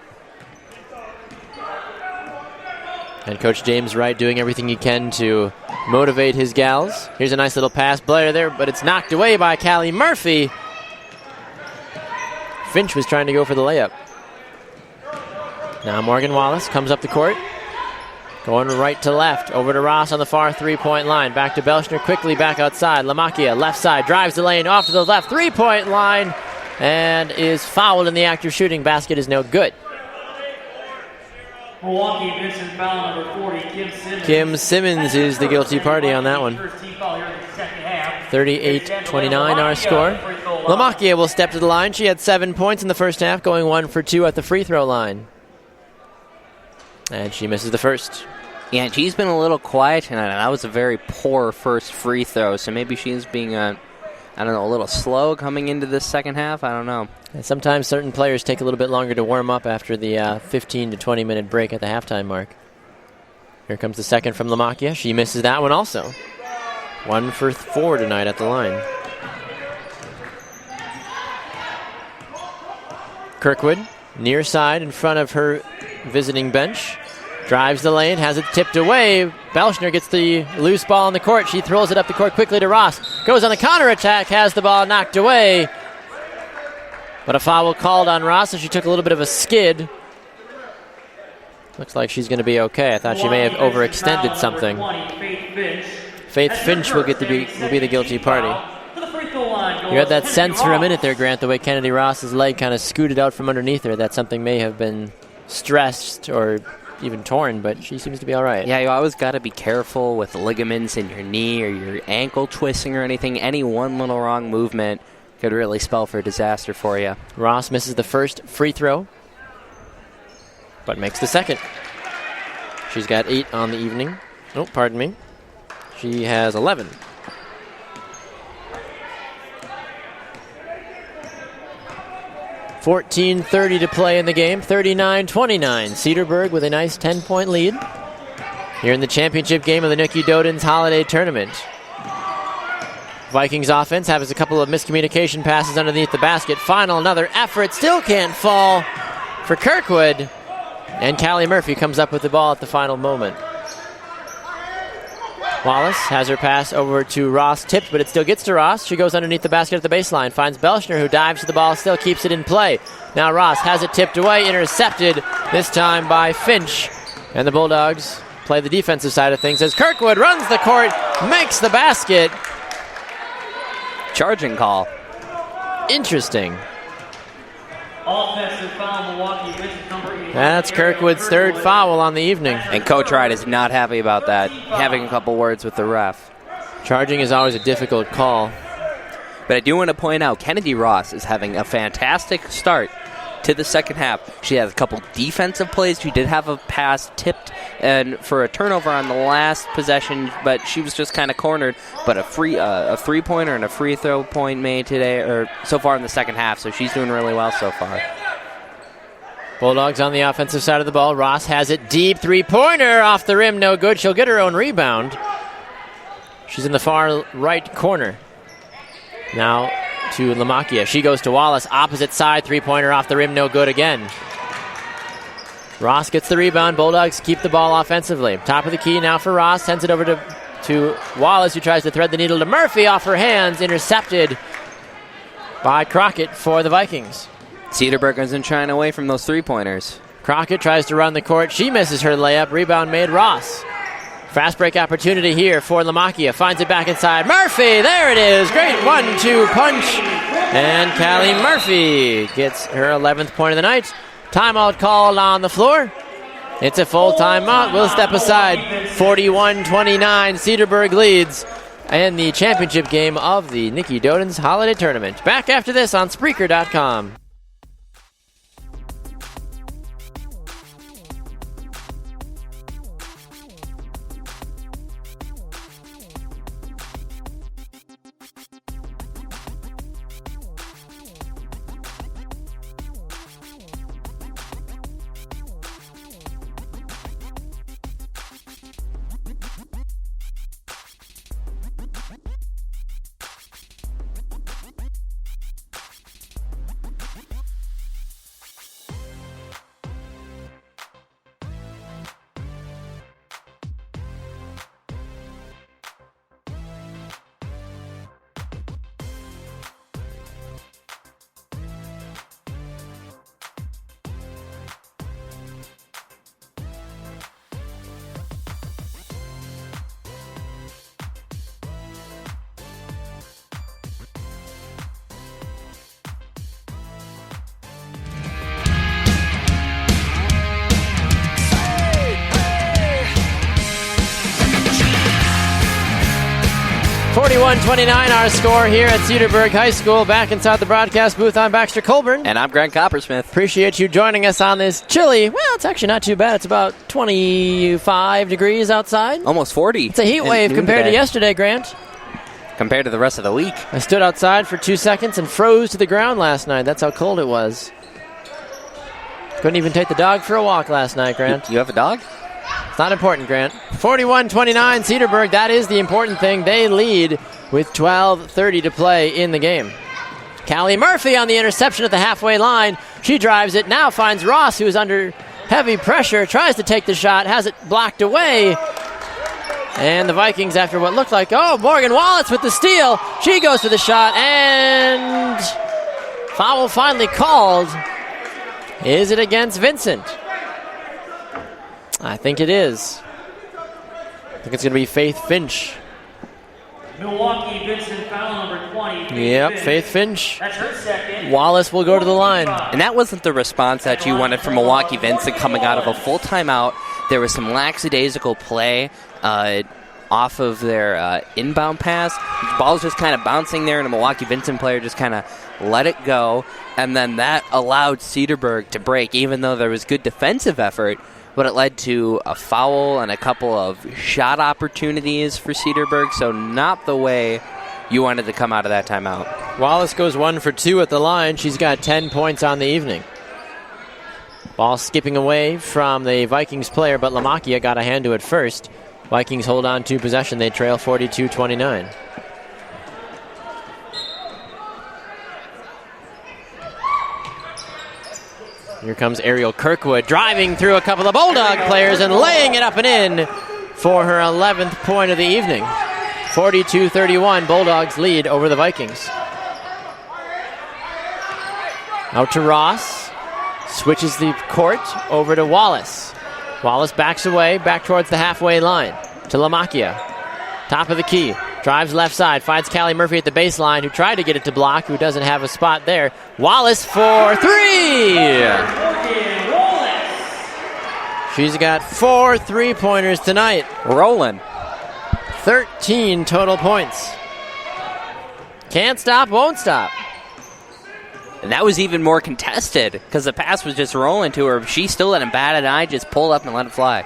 Speaker 1: And Coach James Wright doing everything he can to motivate his gals. Here's a nice little pass, Blair there, but it's knocked away by Callie Murphy. Finch was trying to go for the layup. Now Morgan Wallace comes up the court. Going right to left, over to Ross on the far three-point line. Back to Belschner, quickly back outside. Lamakia, left side, drives the lane, off to the left three-point line, and is fouled in the act of shooting. Basket is no good.
Speaker 5: Milwaukee Vincent foul number 40, Kim Simmons.
Speaker 1: Kim Simmons is the guilty party on that one. 38-29 our score. Lamakia will step to the line. She had 7 points in the first half, going 1 for 2 at the free throw line. And she misses the first.
Speaker 2: Yeah, and she's been a little quiet tonight. That was a very poor first free throw, so maybe she's being, a little slow coming into this second half. I don't know.
Speaker 1: And sometimes certain players take a little bit longer to warm up after the 15 to 20 minute break at the halftime mark. Here comes the second from Lamakia. She misses that one also. 1 for 4 tonight at the line. Kirkwood, near side in front of her visiting bench. Drives the lane, has it tipped away. Belschner gets the loose ball on the court. She throws it up the court quickly to Ross. Goes on the counterattack, has the ball knocked away. But a foul called on Ross, and she took a little bit of a skid. Looks like she's going to be okay. I thought she may have overextended something. Faith Finch will be the guilty party. You had that sense for a minute there, Grant, the way Kennedy Ross's leg kind of scooted out from underneath her, that something may have been stressed or even torn, but she seems to be all right.
Speaker 2: Yeah, you always got to be careful with ligaments in your knee or your ankle twisting or anything. Any one little wrong movement could really spell for disaster for you.
Speaker 1: Ross misses the first free throw, but makes the second. She's got 8 on the evening. Oh, pardon me. She has 11. .30 to play in the game. 39-29. Cedarburg with a nice 10-point lead here in the championship game of the Niki Doedens Holiday Tournament. Vikings offense has a couple of miscommunication passes underneath the basket. Final, another effort. Still can't fall for Kirkwood. And Callie Murphy comes up with the ball at the final moment. Wallace has her pass over to Ross, tipped, but it still gets to Ross. She goes underneath the basket at the baseline, finds Belschner, who dives to the ball, still keeps it in play. Now Ross has it tipped away, intercepted, this time by Finch. And the Bulldogs play the defensive side of things as Kirkwood runs the court, makes the basket.
Speaker 2: charging call.
Speaker 1: Interesting.
Speaker 5: Offensive foul, Milwaukee Vincent, number 8.
Speaker 1: That's Kirkwood's third foul on the evening.
Speaker 2: And Coach Wright is not happy about that, having a couple words with the ref.
Speaker 1: Charging is always a difficult call.
Speaker 2: But I do want to point out, Kennedy Ross is having a fantastic start to the second half. She has a couple defensive plays. She did have a pass tipped and for a turnover on the last possession, but she was just kind of cornered. But a three-pointer and a free throw point made today, or so far in the second half, so she's doing really well so far.
Speaker 1: Bulldogs on the offensive side of the ball. Ross has it deep. Three-pointer off the rim. No good. She'll get her own rebound. She's in the far right corner. Now to Lamakia. She goes to Wallace. Opposite side. Three-pointer off the rim. No good again. Ross gets the rebound. Bulldogs keep the ball offensively. Top of the key now for Ross. Sends it over to Wallace, who tries to thread the needle to Murphy. Off her hands. Intercepted by Crockett for the Vikings.
Speaker 2: Cedarburg isn't shying away from those three-pointers.
Speaker 1: Crockett tries to run the court. She misses her layup. Rebound made Ross. Fast break opportunity here for Lamakia. Finds it back inside. Murphy, there it is. Great 1-2 punch. And Callie Murphy gets her 11th point of the night. Timeout called on the floor. It's a full timeout. We'll step aside. 41-29. Cedarburg leads in the championship game of the Niki Doedens Holiday Tournament. Back after this on Spreaker.com. .29 our score here at Cedarburg High School. Back inside the broadcast booth, I'm Baxter Colburn.
Speaker 2: And I'm Grant Coppersmith.
Speaker 1: Appreciate you joining us on this chilly, well, it's actually not too bad. It's about 25 degrees outside.
Speaker 2: Almost 40.
Speaker 1: It's a heat wave compared to yesterday, Grant.
Speaker 2: Compared to the rest of the week.
Speaker 1: I stood outside for 2 seconds and froze to the ground last night. That's how cold it was. Couldn't even take the dog for a walk last night, Grant.
Speaker 2: You have a dog?
Speaker 1: It's not important, Grant. 41-29 Cedarburg. That is the important thing. They lead with 12:30 to play in the game. Callie Murphy on the interception at the halfway line. She drives it, now finds Ross, who is under heavy pressure, tries to take the shot, has it blocked away. And the Vikings, after what looked like, Morgan Wallace with the steal. She goes for the shot, and foul finally called. Is it against Vincent? I think it is. I think it's going to be Faith Finch.
Speaker 5: Milwaukee Vincent, foul number 20.
Speaker 1: Yep, Faith Finch.
Speaker 5: That's her second.
Speaker 1: Wallace will go to the line.
Speaker 2: And that wasn't the response that you wanted from Milwaukee Vincent coming out of a full timeout. There was some lackadaisical play off of their inbound pass. The ball was just kind of bouncing there, and a Milwaukee Vincent player just kind of let it go. And then that allowed Cedarburg to break, even though there was good defensive effort. But it led to a foul and a couple of shot opportunities for Cedarburg, so not the way you wanted to come out of that timeout.
Speaker 1: Wallace goes 1 for 2 at the line. She's got 10 points on the evening. Ball skipping away from the Vikings player, but Lamakia got a hand to it first. Vikings hold on to possession. They trail 42-29. Here comes Ariel Kirkwood driving through a couple of Bulldog players and laying it up and in for her 11th point of the evening. 42-31, Bulldogs lead over the Vikings. Out to Ross. Switches the court over to Wallace. Wallace backs away, back towards the halfway line to Lamakia. Top of the key. Drives left side, finds Callie Murphy at the baseline, who tried to get it to block, who doesn't have a spot there. Wallace for 3! She's got 4 3-pointers tonight.
Speaker 2: Rolling.
Speaker 1: 13 total points. Can't stop, won't stop.
Speaker 2: And that was even more contested because the pass was just rolling to her. She still didn't bat an eye, just pulled up and let it fly.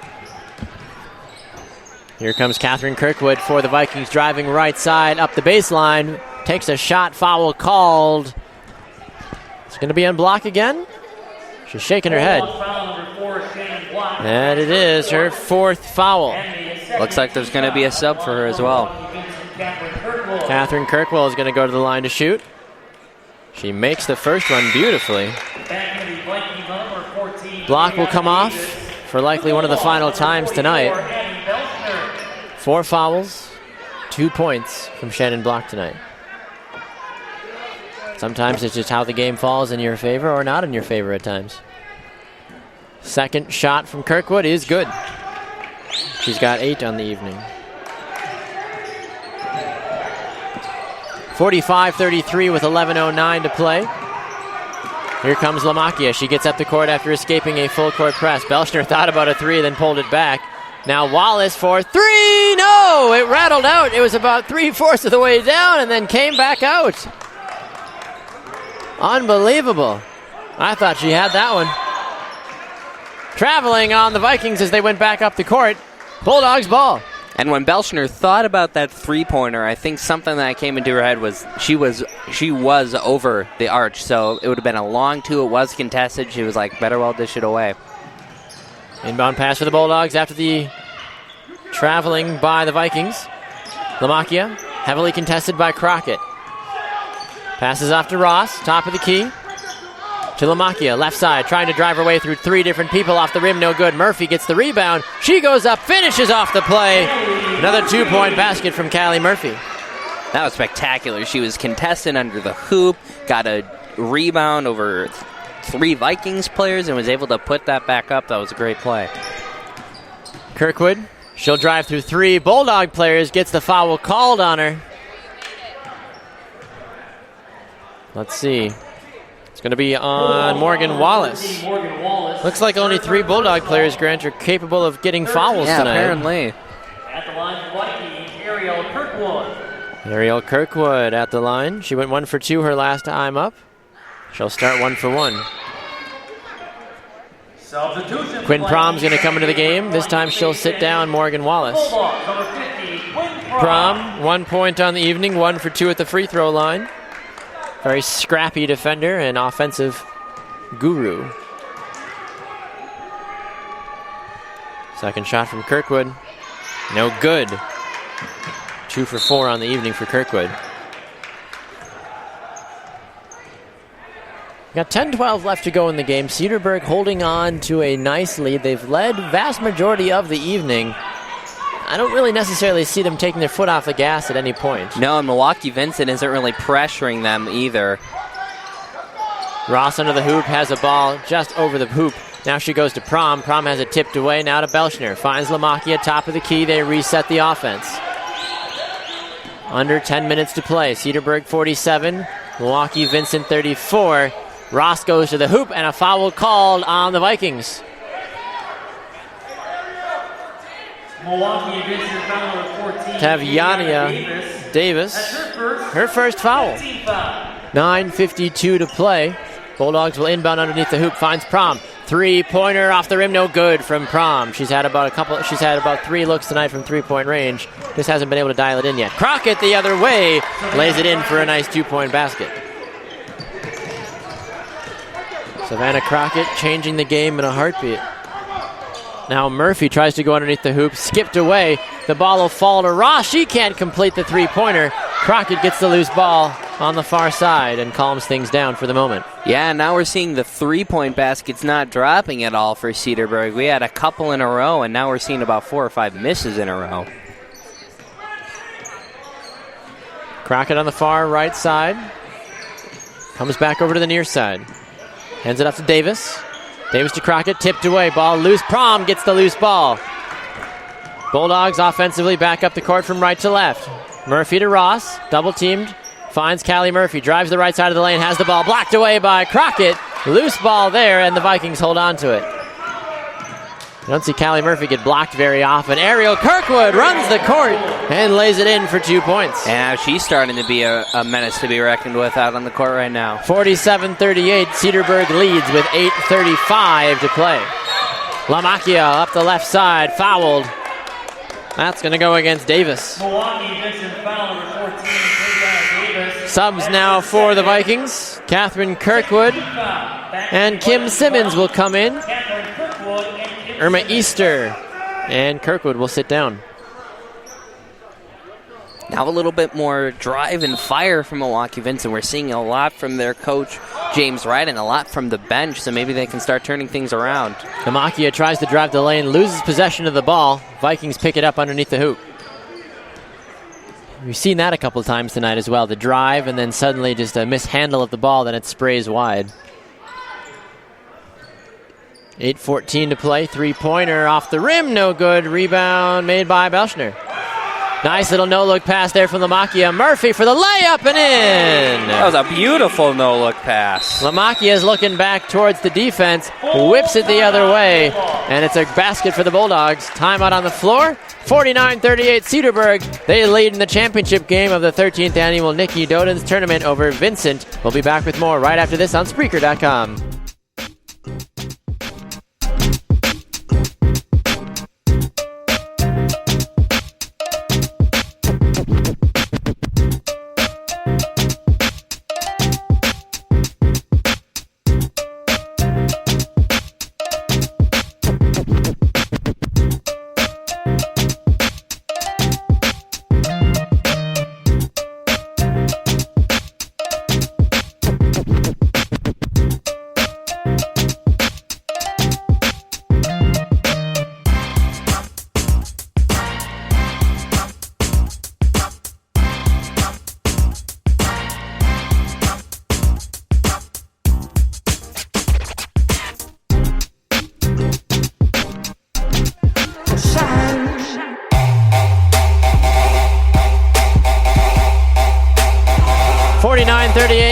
Speaker 1: Here comes Catherine Kirkwood for the Vikings, driving right side up the baseline. Takes a shot, foul called. It's going to be on block again. She's shaking her head. And it is her 4th foul.
Speaker 2: Looks like there's going to be a sub for her as well.
Speaker 1: Catherine Kirkwell is going to go to the line to shoot. She makes the first one beautifully. Block will come off for likely one of the final times tonight. 4 fouls, 2 points from Shannon Block tonight. Sometimes it's just how the game falls in your favor or not in your favor at times. Second shot from Kirkwood is good. She's got 8 on the evening. 45-33 with 11:09 to play. Here comes Lamakia. She gets up the court after escaping a full court press. Belschner thought about a 3, then pulled it back. Now Wallace for 3. No! It rattled out. It was about 3/4 of the way down and then came back out. Unbelievable. I thought she had that one. Traveling on the Vikings as they went back up the court. Bulldogs ball.
Speaker 2: And when Belschner thought about that 3-pointer, I think something that came into her head was she was over the arch, so it would have been a long 2. It was contested. She was like, better well dish it away.
Speaker 1: Inbound pass for the Bulldogs after the traveling by the Vikings. Lamakia, heavily contested by Crockett. Passes off to Ross, top of the key. To Lamakia, left side, trying to drive her way through 3 different people off the rim, no good. Murphy gets the rebound. She goes up, finishes off the play. Another 2-point basket from Callie Murphy.
Speaker 2: That was spectacular. She was contested under the hoop, got a rebound over 3 Vikings players, and was able to put that back up. That was a great play.
Speaker 1: Kirkwood, she'll drive through 3 Bulldog players, gets the foul called on her. Let's see. It's going to be on Morgan Wallace. Looks like only 3 Bulldog players, Grant, are capable of getting fouls tonight.
Speaker 2: Apparently.
Speaker 5: At the line for Vikings, Ariel Kirkwood.
Speaker 1: Ariel Kirkwood at the line. She went 1 for 2 her last time up. She'll start 1 for 1.
Speaker 5: Substitution.
Speaker 1: Quinn Prom's going to come into the game. This time she'll sit down Morgan Wallace.
Speaker 5: Bulldogs, number 50, Quinn
Speaker 1: Prom, 1 point on the evening, 1 for 2 at the free throw line. Very scrappy defender and offensive guru. Second shot from Kirkwood. No good. 2 for 4 on the evening for Kirkwood. Got 10-12 left to go in the game. Cedarburg holding on to a nice lead. They've led vast majority of the evening. I don't really necessarily see them taking their foot off the gas at any point.
Speaker 2: No, and Milwaukee Vincent isn't really pressuring them either.
Speaker 1: Ross under the hoop has a ball just over the hoop. Now she goes to Prom. Prom has it tipped away. Now to Belschner. Finds Lamakia, top of the key. They reset the offense. Under 10 minutes to play. Cedarburg 47. Milwaukee Vincent 34. Ross goes to the hoop and a foul called on the Vikings.
Speaker 5: Milwaukee Vincent foul number 14.
Speaker 1: Taviania Davis. Her first foul. 9:52 to play. Bulldogs will inbound underneath the hoop. Finds Prom. 3-pointer off the rim, no good from Prom. She's had about 3 looks tonight from 3-point range. Just hasn't been able to dial it in yet. Crockett the other way lays it in for a nice 2-point basket. Savannah Crockett changing the game in a heartbeat. Now Murphy tries to go underneath the hoop, skipped away. The ball will fall to Ross. She can't complete the 3-pointer. Crockett gets the loose ball on the far side and calms things down for the moment.
Speaker 2: Yeah, now we're seeing the 3-point baskets not dropping at all for Cedarburg. We had a couple in a row, and now we're seeing about 4 or 5 misses in a row.
Speaker 1: Crockett on the far right side. Comes back over to the near side. Hands it off to Davis. Davis to Crockett, tipped away, ball loose. Prom gets the loose ball. Bulldogs offensively back up the court from right to left. Murphy to Ross. Double teamed. Finds Callie Murphy. Drives the right side of the lane. Has the ball blocked away by Crockett. Loose ball there, and the Vikings hold on to it. You don't see Callie Murphy get blocked very often. Ariel Kirkwood runs the court and lays it in for 2 points.
Speaker 2: And she's starting to be a menace to be reckoned with out on the court right now.
Speaker 1: 47-38. Cedarburg leads with 8:35 to play. Lamacchia up the left side, fouled. That's going to go against Davis.
Speaker 5: Milwaukee Vincent foul number 14. Davis.
Speaker 1: Subs now for the Vikings. Catherine Kirkwood and Kim Simmons will come in.
Speaker 5: Catherine Kirkwood and Kim
Speaker 1: Irma
Speaker 5: Simmons.
Speaker 1: Easter and Kirkwood will sit down.
Speaker 2: Now a little bit more drive and fire from Milwaukee Vincent. We're seeing a lot from their coach, James Wright, and a lot from the bench, so maybe they can start turning things around.
Speaker 1: Lamacchia tries to drive the lane, loses possession of the ball. Vikings pick it up underneath the hoop. We've seen that a couple of times tonight as well. The drive and then suddenly just a mishandle of the ball, then it sprays wide. 8:14 to play. Three-pointer off the rim, no good. Rebound made by Belschner. Nice little no-look pass there from Lamacchia. Murphy for the layup and in.
Speaker 2: That was a beautiful no-look pass.
Speaker 1: Lamacchia is looking back towards the defense, whips it the other way, and it's a basket for the Bulldogs. Timeout on the floor. 49-38 Cedarburg. They lead in the championship game of the 13th annual Niki Doedens Tournament over Vincent. We'll be back with more right after this on Spreaker.com.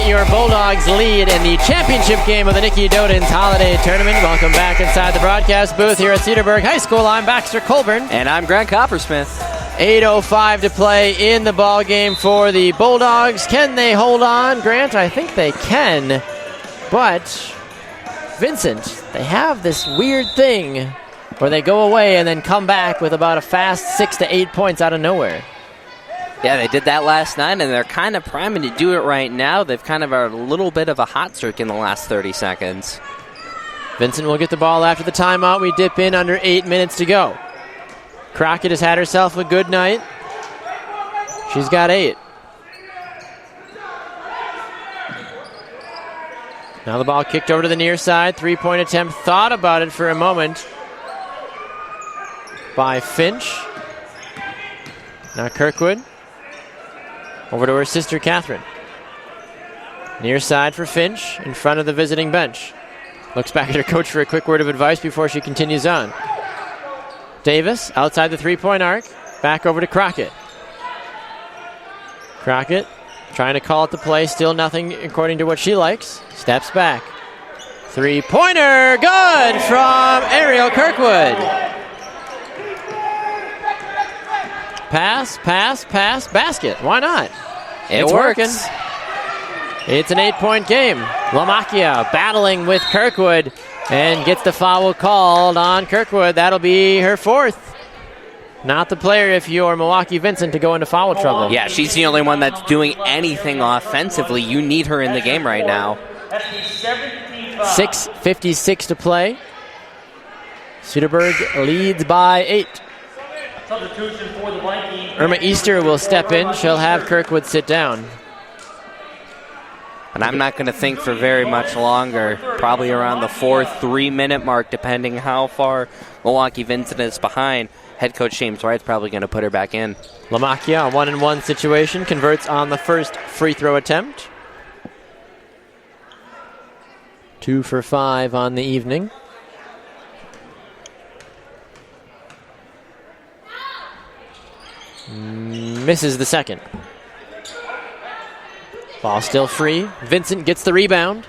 Speaker 1: Your Bulldogs lead in the championship game of the Niki Doedens Holiday Tournament. Welcome back inside the broadcast booth here at Cedarburg High School. I'm Baxter Colburn.
Speaker 2: And I'm Grant Coppersmith.
Speaker 1: 8:05 to play in the ball game for the Bulldogs. Can they hold on, Grant? I think they can. But Vincent, they have this weird thing where they go away and then come back with about a fast 6 to 8 points out of nowhere.
Speaker 2: Yeah, they did that last night, and they're kind of priming to do it right now. They've kind of a little bit of a hot streak in the last 30 seconds.
Speaker 1: Vincent will get the ball after the timeout. We dip in under 8 minutes to go. Crockett has had herself a good night. She's got 8. Now the ball kicked over to the near side. Three-point attempt. Thought about it for a moment by Finch. Now Kirkwood. Over to her sister, Catherine. Near side for Finch, in front of the visiting bench. Looks back at her coach for a quick word of advice before she continues on. Davis, outside the three-point arc. Back over to Crockett. Crockett, trying to call it the play. Still nothing according to what she likes. Steps back. Three-pointer, good from Ariel Kirkwood. Pass, basket. Why not? It's working. It's an 8-point game. Lamacchia battling with Kirkwood and gets the foul called on Kirkwood. That'll be her 4th. Not the player if you're Milwaukee Vincent to go into foul trouble.
Speaker 2: Yeah, she's the only one that's doing anything offensively. You need her in the game right now.
Speaker 1: 6:56 to play. Cedarburg leads by 8.
Speaker 5: Substitution for the Vikings.
Speaker 1: Irma Easter will step in. She'll have Kirkwood sit down.
Speaker 2: And I'm not going to think for very much longer. Probably around the 4-3-minute mark, depending how far Milwaukee Vincent is behind. Head coach James Wright's probably going to put her back in.
Speaker 1: Lamacchia, a 1-and-1 situation, converts on the first free throw attempt. 2 for 5 on the evening. Misses the second. Ball still free. Vincent gets the rebound.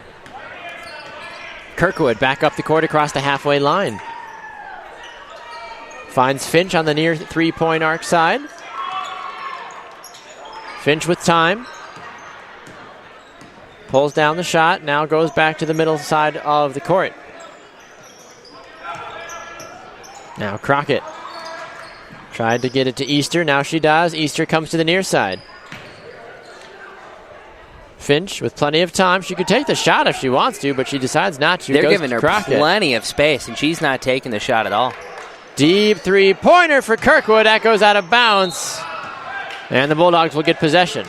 Speaker 1: Kirkwood back up the court across the halfway line. Finds Finch on the near three-point arc side. Finch with time. Pulls down the shot, now goes back to the middle side of the court. Now Crockett. Tried to get it to Easter, now she does. Easter comes to the near side. Finch with plenty of time. She could take the shot if she wants to, but she decides not to.
Speaker 2: They're
Speaker 1: goes
Speaker 2: giving
Speaker 1: to
Speaker 2: her
Speaker 1: Crockett.
Speaker 2: plenty of space, and she's not taking the shot at all.
Speaker 1: Deep three-pointer for Kirkwood. That goes out of bounds. And the Bulldogs will get possession.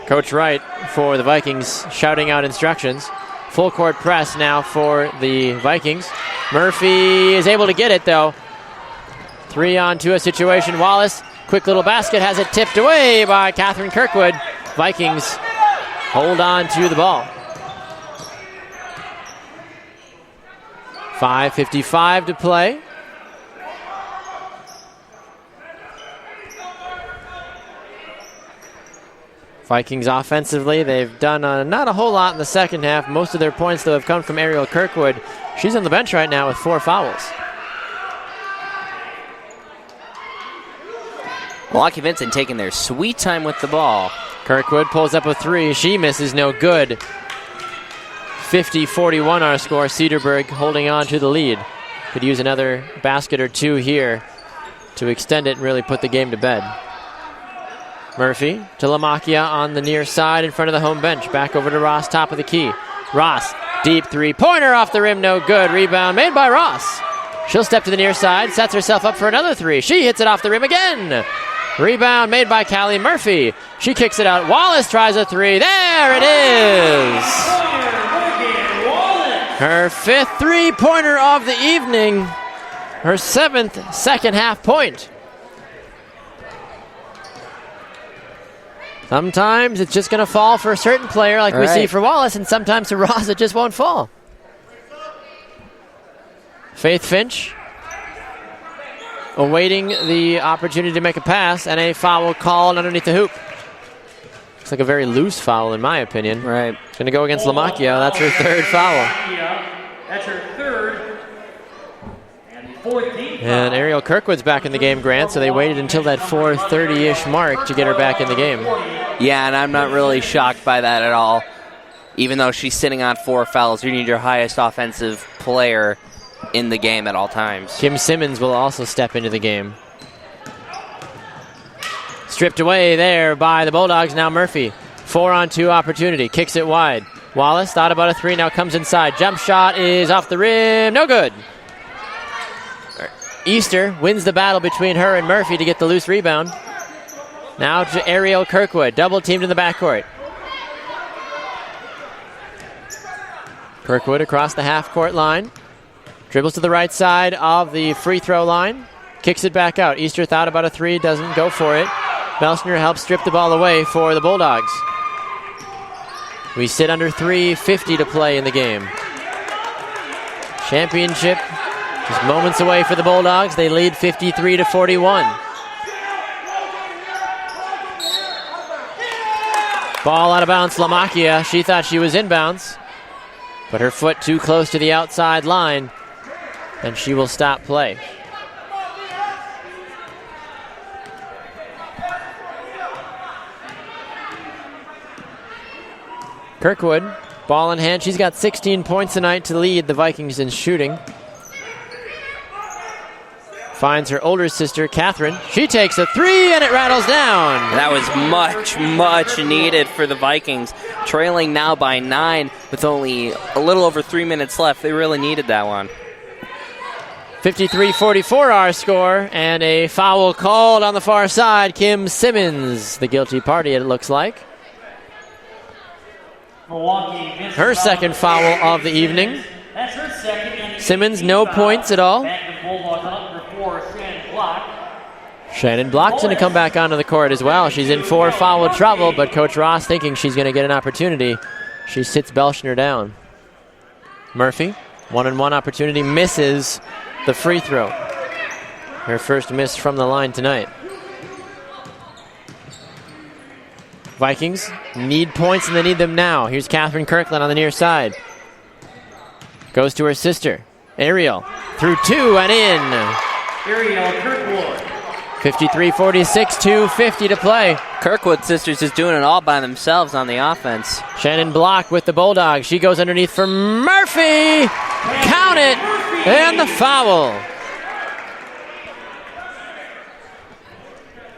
Speaker 1: Coach Wright for the Vikings shouting out instructions. Full court press now for the Vikings. Murphy is able to get it, though. 3-on-2 situation. Wallace, quick little basket, has it tipped away by Catherine Kirkwood. Vikings hold on to the ball. 5:55 to play. Vikings offensively, they've done not a whole lot in the second half. Most of their points, though, have come from Ariel Kirkwood. She's on the bench right now with 4 fouls.
Speaker 2: Milwaukee Vincent taking their sweet time with the ball.
Speaker 1: Kirkwood pulls up a 3. She misses, no good. 50-41 our score. Cedarburg holding on to the lead. Could use another basket or 2 here to extend it and really put the game to bed. Murphy to Lamakia on the near side in front of the home bench. Back over to Ross, top of the key. Ross, deep three-pointer off the rim, no good. Rebound made by Ross. She'll step to the near side, sets herself up for another 3. She hits it off the rim again. Rebound made by Callie Murphy. She kicks it out. Wallace tries a 3. There it is. Her 5th three-pointer of the evening. Her 7th second-half point. Sometimes it's just going to fall for a certain player like we see for Wallace, and sometimes for Ross it just won't fall. Faith Finch awaiting the opportunity to make a pass, and a foul called underneath the hoop. Looks like a very loose foul in my opinion.
Speaker 2: Right.
Speaker 1: It's going to go against Lamakia. That's her 3rd foul.
Speaker 5: That's her 3rd. And 14th.
Speaker 1: And Ariel Kirkwood's back in the game, Grant, so they waited until that 4:30-ish mark to get her back in the game.
Speaker 2: Yeah, and I'm not really shocked by that at all. Even though she's sitting on 4 fouls, you need your highest offensive player in the game at all times.
Speaker 1: Kim Simmons will also step into the game. Stripped away there by the Bulldogs. Now Murphy. 4-on-2 opportunity. Kicks it wide. Wallace thought about a 3, now comes inside. Jump shot is off the rim. No good. Easter wins the battle between her and Murphy to get the loose rebound. Now to Ariel Kirkwood. Double teamed in the backcourt. Kirkwood across the half-court line. Dribbles to the right side of the free throw line. Kicks it back out. Easter thought about a 3, doesn't go for it. Belschner helps strip the ball away for the Bulldogs. We sit under 3:50 to play in the game. Championship just moments away for the Bulldogs. They lead 53-41. Ball out of bounds, Lamakia. She thought she was inbounds, but her foot too close to the outside line, and she will stop play. Kirkwood, ball in hand. She's got 16 points tonight to lead the Vikings in shooting. Finds her older sister, Catherine. She takes a 3, and it rattles down.
Speaker 2: That was much, much needed for the Vikings. Trailing now by 9 with only a little over 3 minutes left. They really needed that one.
Speaker 1: 53-44 our score, and a foul called on the far side. Kim Simmons, the guilty party, it looks like. Her 2nd foul of the evening.
Speaker 5: That's her 2nd.
Speaker 1: Simmons, no points at all. Shannon Block's going to come back onto the court as well. She's in 4 foul trouble, but Coach Ross thinking she's going to get an opportunity. She sits Belschner down. Murphy, 1-on-1 opportunity, misses the free throw. Her first miss from the line tonight. Vikings need points, and they need them now. Here's Catherine Kirkland on the near side. Goes to her sister, Ariel. Through 2 and in.
Speaker 5: Ariel Kirkwood.
Speaker 1: 53-46, 2:50 to play.
Speaker 2: Kirkwood sisters is doing it all by themselves on the offense.
Speaker 1: Shannon Block with the Bulldogs. She goes underneath for Murphy. Count it. And the foul.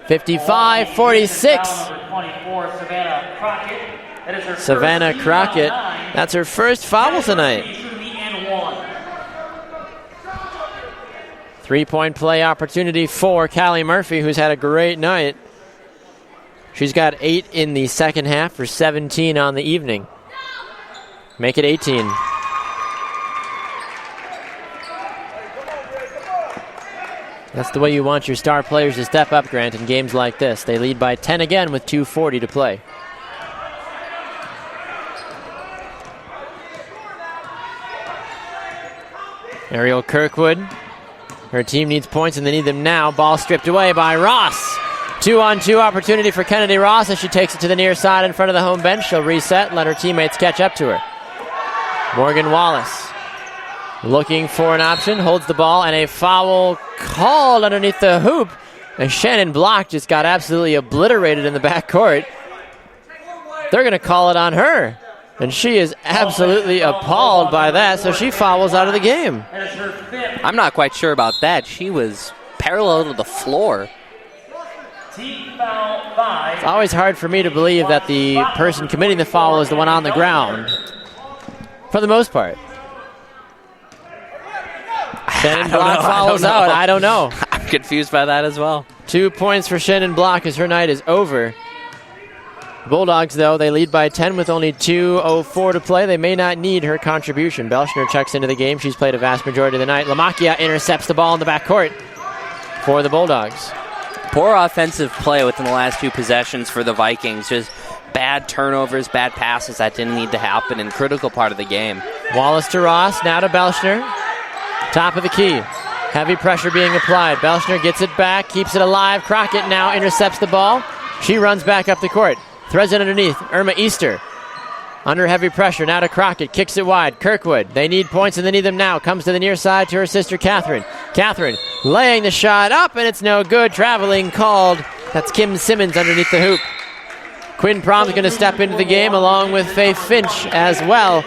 Speaker 1: 55-46.
Speaker 5: Number 24, Savannah Crockett. That is her
Speaker 1: Savannah
Speaker 5: first
Speaker 1: Crockett.
Speaker 5: foul tonight.
Speaker 1: That's her first foul tonight.
Speaker 5: Shooting the N1.
Speaker 1: 3-point play opportunity for Callie Murphy, who's had a great night. She's got 8 in the second half for 17 on the evening. Make it 18. That's the way you want your star players to step up, Grant, in games like this. They lead by 10 again with 2:40 to play. Ariel Kirkwood. Her team needs points, and they need them now. Ball stripped away by Ross. 2-on-2 opportunity for Kennedy Ross as she takes it to the near side in front of the home bench. She'll reset, let her teammates catch up to her. Morgan Wallace looking for an option, holds the ball, and a foul called underneath the hoop. And Shannon Block just got absolutely obliterated in the backcourt. They're going to call it on her. And she is absolutely appalled by that, so she fouls out of the game.
Speaker 5: That is her fifth.
Speaker 2: I'm not quite sure about that. She was parallel to the floor.
Speaker 5: Team foul 5.
Speaker 1: It's always hard for me to believe that the person committing the foul is the one on the ground, for the most part. Shannon Block follows out. I don't know.
Speaker 2: I'm confused by that as well.
Speaker 1: 2 points for Shannon Block as her night is over. Bulldogs, though, they lead by 10 with only 2:04 to play. They may not need her contribution. Belschner checks into the game. She's played a vast majority of the night. Lamakia intercepts the ball in the backcourt for the Bulldogs.
Speaker 2: Poor offensive play within the last 2 possessions for the Vikings. Just bad turnovers, bad passes that didn't need to happen in critical part of the game.
Speaker 1: Wallace to Ross, now to Belschner. Top of the key. Heavy pressure being applied. Belschner gets it back, keeps it alive. Crockett now intercepts the ball. She runs back up the court. Threads it underneath. Irma Easter. Under heavy pressure. Now to Crockett. Kicks it wide. Kirkwood. They need points and they need them now. Comes to the near side to her sister Catherine. Catherine laying the shot up and it's no good. Traveling called. That's Kim Simmons underneath the hoop. Quinn Prom's going to step into the game along with Faith Finch as well.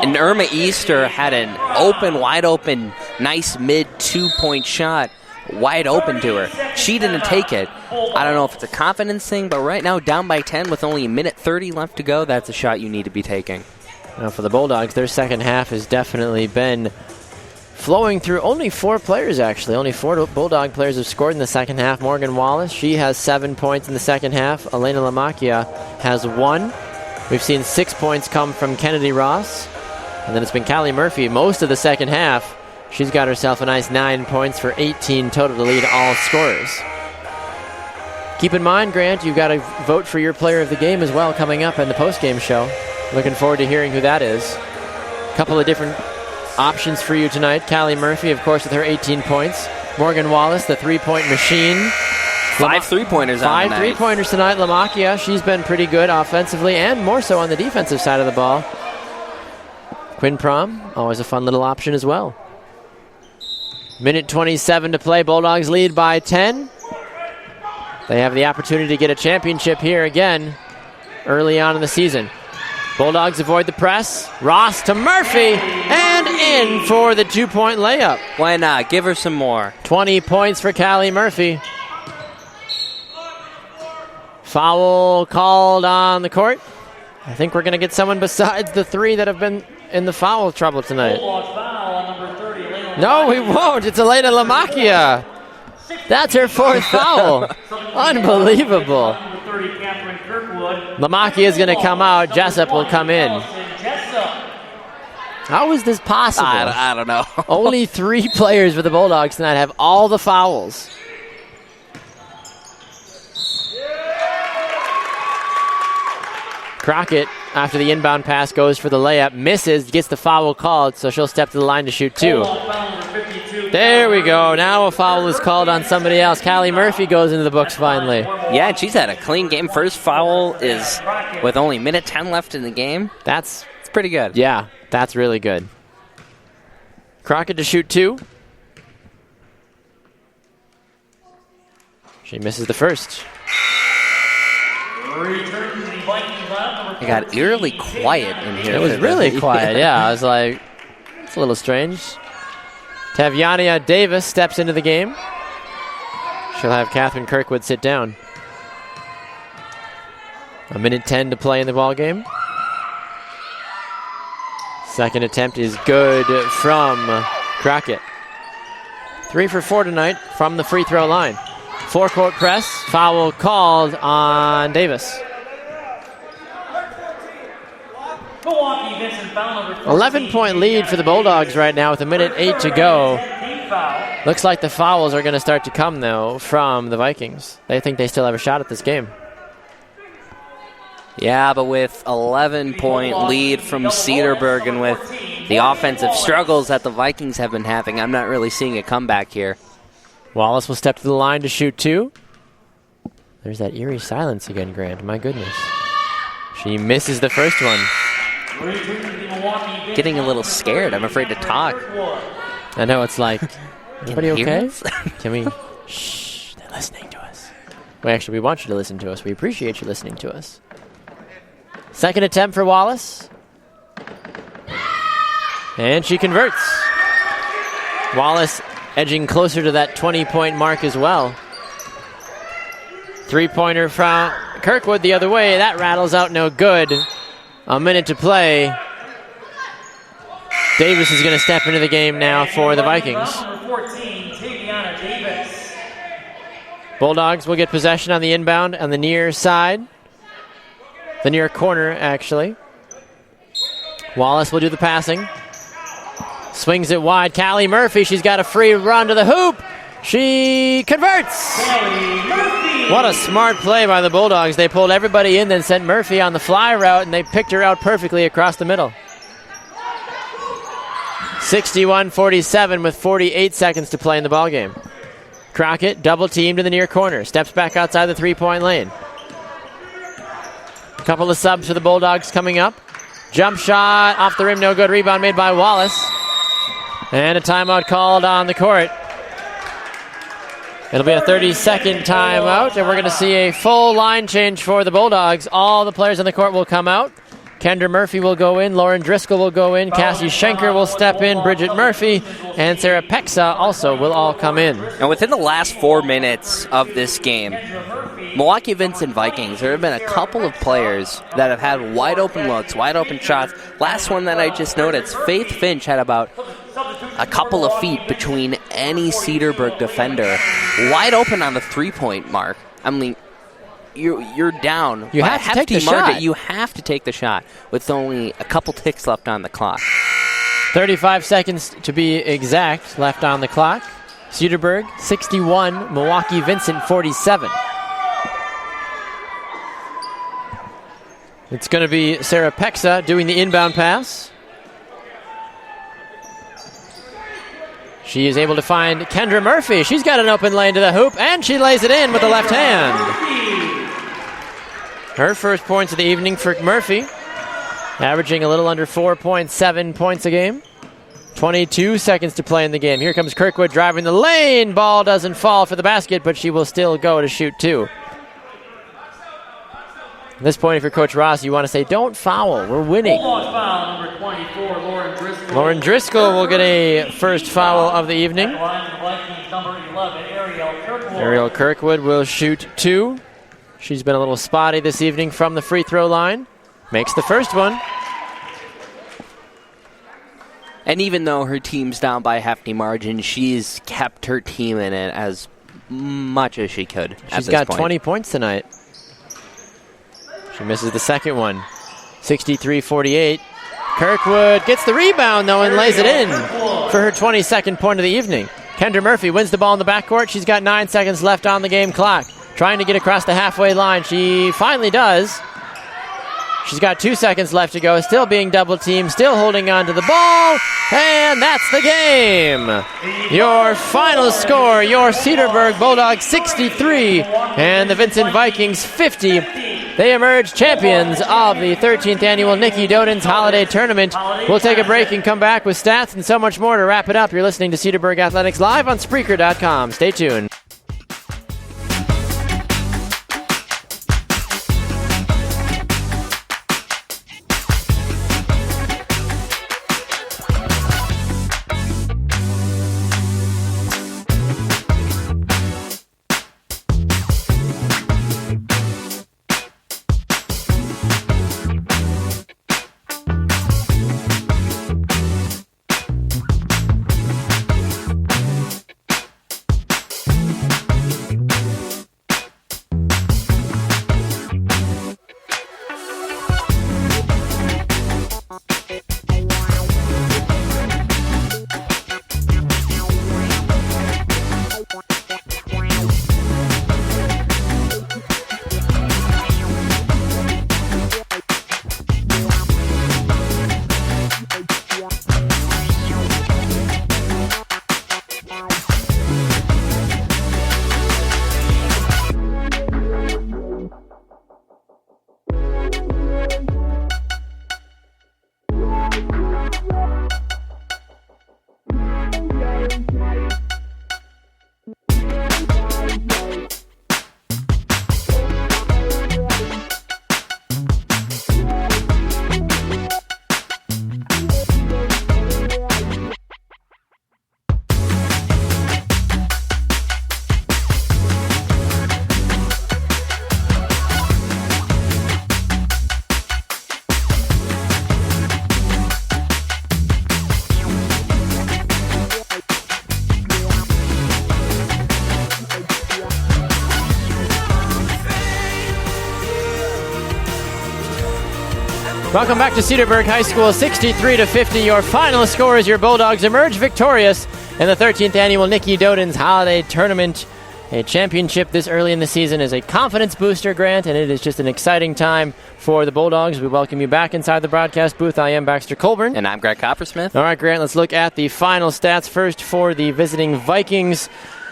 Speaker 2: And Irma Easter had an wide open, nice mid 2-point shot. Wide open to her. She didn't take it. I don't know if it's a confidence thing, but right now down by 10 with only a minute 30 left to go, that's a shot you need to be taking.
Speaker 1: Now for the Bulldogs, their second half has definitely been flowing through only 4 players, actually. Only 4 Bulldog players have scored in the second half. Morgan Wallace, she has 7 points in the second half. Elena Lamakia has 1. We've seen 6 points come from Kennedy Ross. And then it's been Callie Murphy most of the second half. She's got herself a nice 9 points for 18 total to lead all scorers. Keep in mind, Grant, you've got to vote for your player of the game as well coming up in the postgame show. Looking forward to hearing who that is. A couple of different options for you tonight. Callie Murphy, of course, with her 18 points. Morgan Wallace, the 3-point machine.
Speaker 2: 5 3-pointers on the night.
Speaker 1: 5 3-pointers tonight. Lamakia, she's been pretty good offensively and more so on the defensive side of the ball. Quinn Prom, always a fun little option as well. Minute 27 to play. Bulldogs lead by 10. They have the opportunity to get a championship here again early on in the season. Bulldogs avoid the press. Ross to Murphy and in for the 2-point layup.
Speaker 2: Why not? Give her some more.
Speaker 1: 20 points for Callie Murphy. Foul called on the court. I think we're going to get someone besides the 3 that have been in the foul trouble tonight.
Speaker 5: Bulldogs foul on number 30, Elena.
Speaker 1: No, we won't. It's Elena Lamakia. That's her 4th foul. Unbelievable.
Speaker 5: Number 30, Catherine Kirkwood.
Speaker 1: Lamakia is going to come out. Jessup will come in. How is this possible?
Speaker 2: I don't know.
Speaker 1: Only 3 players for the Bulldogs tonight have all the fouls. Crockett, after the inbound pass, goes for the layup, misses, gets the foul called, so she'll step to the line to shoot 2. There we go. Now a foul is called on somebody else. Callie Murphy goes into the books finally.
Speaker 2: Yeah, and she's had a clean game. First foul is with only minute 10 left in the game. It's pretty good.
Speaker 1: Yeah, that's really good. Crockett to shoot 2. She misses the first.
Speaker 2: It got eerily quiet in here.
Speaker 1: It was really quiet, yeah. I was like, it's a little strange. Taviania Davis steps into the game. She'll have Catherine Kirkwood sit down. A minute 10 to play in the ball game. Second attempt is good from Crockett. 3 for 4 tonight from the free throw line. Four-court press, foul called on Davis.
Speaker 5: Milwaukee Vincent foul number
Speaker 1: 11-point lead for the Bulldogs right now with a minute 8 to go. Looks like the fouls are going to start to come, though, from the Vikings. They think they still have a shot at this game.
Speaker 2: Yeah, but with 11-point lead from Cedarburg and with the offensive struggles that the Vikings have been having, I'm not really seeing a comeback here.
Speaker 1: Wallace will step to the line to shoot 2. There's that eerie silence again, Grant. My goodness. She misses the first one.
Speaker 2: Getting a little scared. I'm afraid to talk.
Speaker 1: I know, it's like, everybody okay?
Speaker 2: us?
Speaker 1: Can we? Shh, they're listening to us. Well, actually, we want you to listen to us. We appreciate you listening to us. Second attempt for Wallace. And she converts. Wallace edging closer to that 20-point mark as well. Three-pointer from Kirkwood the other way. That rattles out no good. A minute to play. Davis is going to step into the game now for the Vikings. Bulldogs will get possession on the inbound on the near side. The near corner, actually. Wallace will do the passing. Swings it wide. Callie Murphy, she's got a free run to the hoop. She converts. What a smart play by the Bulldogs. They pulled everybody in, then sent Murphy on the fly route, and they picked her out perfectly across the middle. 61-47 with 48 seconds to play in the ballgame. Crockett double teamed in the near corner. Steps back outside the three-point lane. A couple of subs for the Bulldogs coming up. Jump shot off the rim, no good. Rebound made by Wallace. And a timeout called on the court. It'll be a 30-second timeout, and we're going to see a full line change for the Bulldogs. All the players on the court will come out. Kendra Murphy will go in. Lauren Driscoll will go in. Cassie Schenker will step in. Bridget Murphy and Sarah Pexa also will all come in.
Speaker 2: And within the last 4 minutes of this game, Milwaukee Vincent Vikings, there have been a couple of players that have had wide open looks, wide open shots. Last one that I just noticed, Faith Finch had about a couple of feet between any Cedarburg defender. Wide open on the three-point mark. I mean, you're down.
Speaker 1: You have to take the shot.
Speaker 2: You have to take the shot with only a couple ticks left on the clock.
Speaker 1: 35 seconds to be exact left on the clock. Cedarburg 61, Milwaukee Vincent 47. It's going to be Sarah Pexa doing the inbound pass. She is able to find Kendra Murphy. She's got an open lane to the hoop, and she lays it in with the left hand. Her first points of the evening for Murphy, averaging a little under 4.7 points a game. 22 seconds to play in the game. Here comes Kirkwood driving the lane. Ball doesn't fall for the basket, but she will still go to shoot 2. At this point, if you're Coach Ross, you want to say, don't foul. We're winning.
Speaker 5: Foul number 24, Lauren Driscoll.
Speaker 1: Lauren Driscoll will get a first foul of the evening.
Speaker 5: Number 11,
Speaker 1: Ariel Kirkwood will shoot 2. She's been a little spotty this evening from the free throw line. Makes the first one.
Speaker 2: And even though her team's down by a hefty margin, she's kept her team in it as much as she could.
Speaker 1: She's got 20 points tonight. She misses the second one. 63-48. Kirkwood gets the rebound, though, and lays it in for her 22nd point of the evening. Kendra Murphy wins the ball in the backcourt. She's got 9 seconds left on the game clock. Trying to get across the halfway line. She finally does. She's got 2 seconds left to go, still being double teamed, still holding on to the ball, and that's the game. Your final score, your Cedarburg Bulldogs 63 and the Vincent Vikings 50. They emerge champions of the 13th annual Niki Doedens Holiday Tournament. We'll take a break and come back with stats and so much more to wrap it up. You're listening to Cedarburg Athletics live on Spreaker.com. Stay tuned. Welcome back to Cedarburg High School, 63-50. Your final score as your Bulldogs emerge victorious in the 13th annual Niki Doedens Holiday Tournament. A championship this early in the season is a confidence booster, Grant, and it is just an exciting time for the Bulldogs. We welcome you back inside the broadcast booth. I am Baxter Colburn.
Speaker 2: And I'm Greg Coppersmith.
Speaker 1: All right, Grant, let's look at the final stats first for the visiting Vikings.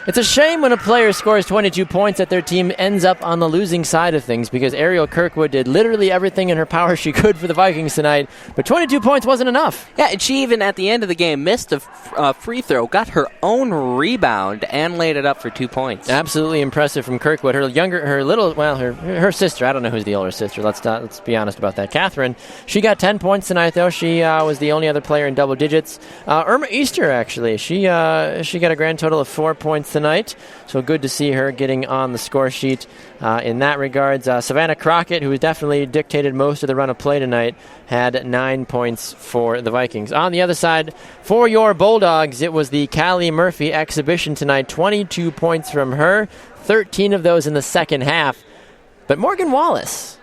Speaker 1: It's a shame when a player scores 22 points that their team ends up on the losing side of things, because Ariel Kirkwood did literally everything in her power she could for the Vikings tonight, but 22 points wasn't enough.
Speaker 2: Yeah, and she even at the end of the game missed a free throw, got her own rebound, and laid it up for 2 points.
Speaker 1: Absolutely impressive from Kirkwood. Her sister, I don't know who's the older sister, let's be honest about that, Catherine, she got 10 points tonight, though. She was the only other player in double digits. Irma Easter, actually, she got a grand total of 4 points tonight, so good to see her getting on the score sheet in that regards. Savannah Crockett, who definitely dictated most of the run of play tonight, had 9 points for the Vikings. On the other side, for your Bulldogs, it was the Callie Murphy exhibition tonight. 22 points from her, 13 of those in the second half. But Morgan Wallace,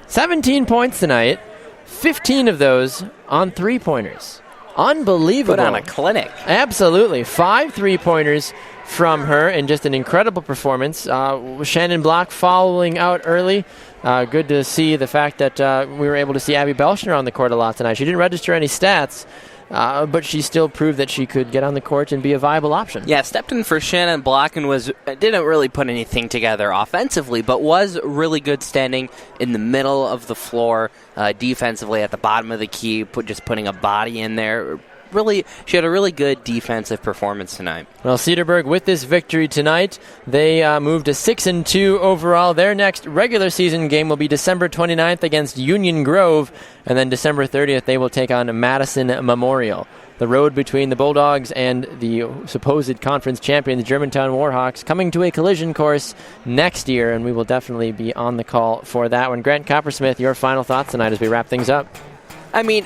Speaker 1: 17 points tonight, 15 of those on three-pointers. Unbelievable.
Speaker 2: Put on a clinic.
Speaker 1: Absolutely. 5 3-pointers from her, and just an incredible performance. Shannon Block following out early. Good to see the fact that we were able to see Abby Belshner on the court a lot tonight. She didn't register any stats, but she still proved that she could get on the court and be a viable option.
Speaker 2: Yeah, stepped in for Shannon Block and didn't really put anything together offensively, but was really good standing in the middle of the floor, defensively at the bottom of the key, just putting a body in there. Really, she had a really good defensive performance tonight.
Speaker 1: Well, Cedarburg, with this victory tonight, they moved to 6-2 overall. Their next regular season game will be December 29th against Union Grove, and then December 30th they will take on Madison Memorial. The road between the Bulldogs and the supposed conference champion, the Germantown Warhawks, coming to a collision course next year, and we will definitely be on the call for that one. Grant Coppersmith, your final thoughts tonight as we wrap things up.
Speaker 2: I mean,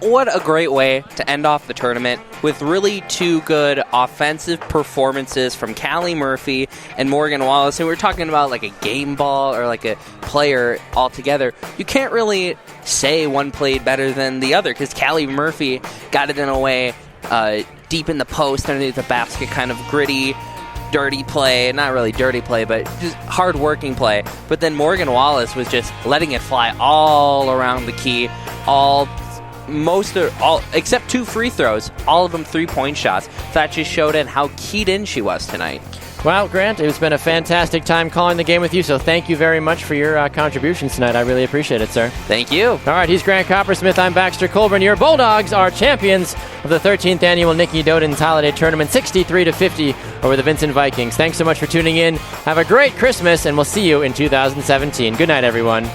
Speaker 2: what a great way to end off the tournament with really two good offensive performances from Callie Murphy and Morgan Wallace. And we're talking about like a game ball or like a player altogether. You can't really say one played better than the other, because Callie Murphy got it in a way deep in the post underneath the basket, kind of gritty. dirty play, not really dirty play, but just hard-working play. But then Morgan Wallace was just letting it fly all around the key, except 2 free throws, all of them 3-point shots. That just showed in how keyed in she was tonight.
Speaker 1: Well, Grant, it's been a fantastic time calling the game with you, so thank you very much for your contributions tonight. I really appreciate it, sir.
Speaker 2: Thank you.
Speaker 1: All right, he's Grant Coppersmith. I'm Baxter Colburn. Your Bulldogs are champions of the 13th annual Niki Doedens Holiday Tournament, 63-50 over the Vincent Vikings. Thanks so much for tuning in. Have a great Christmas, and we'll see you in 2017. Good night, everyone.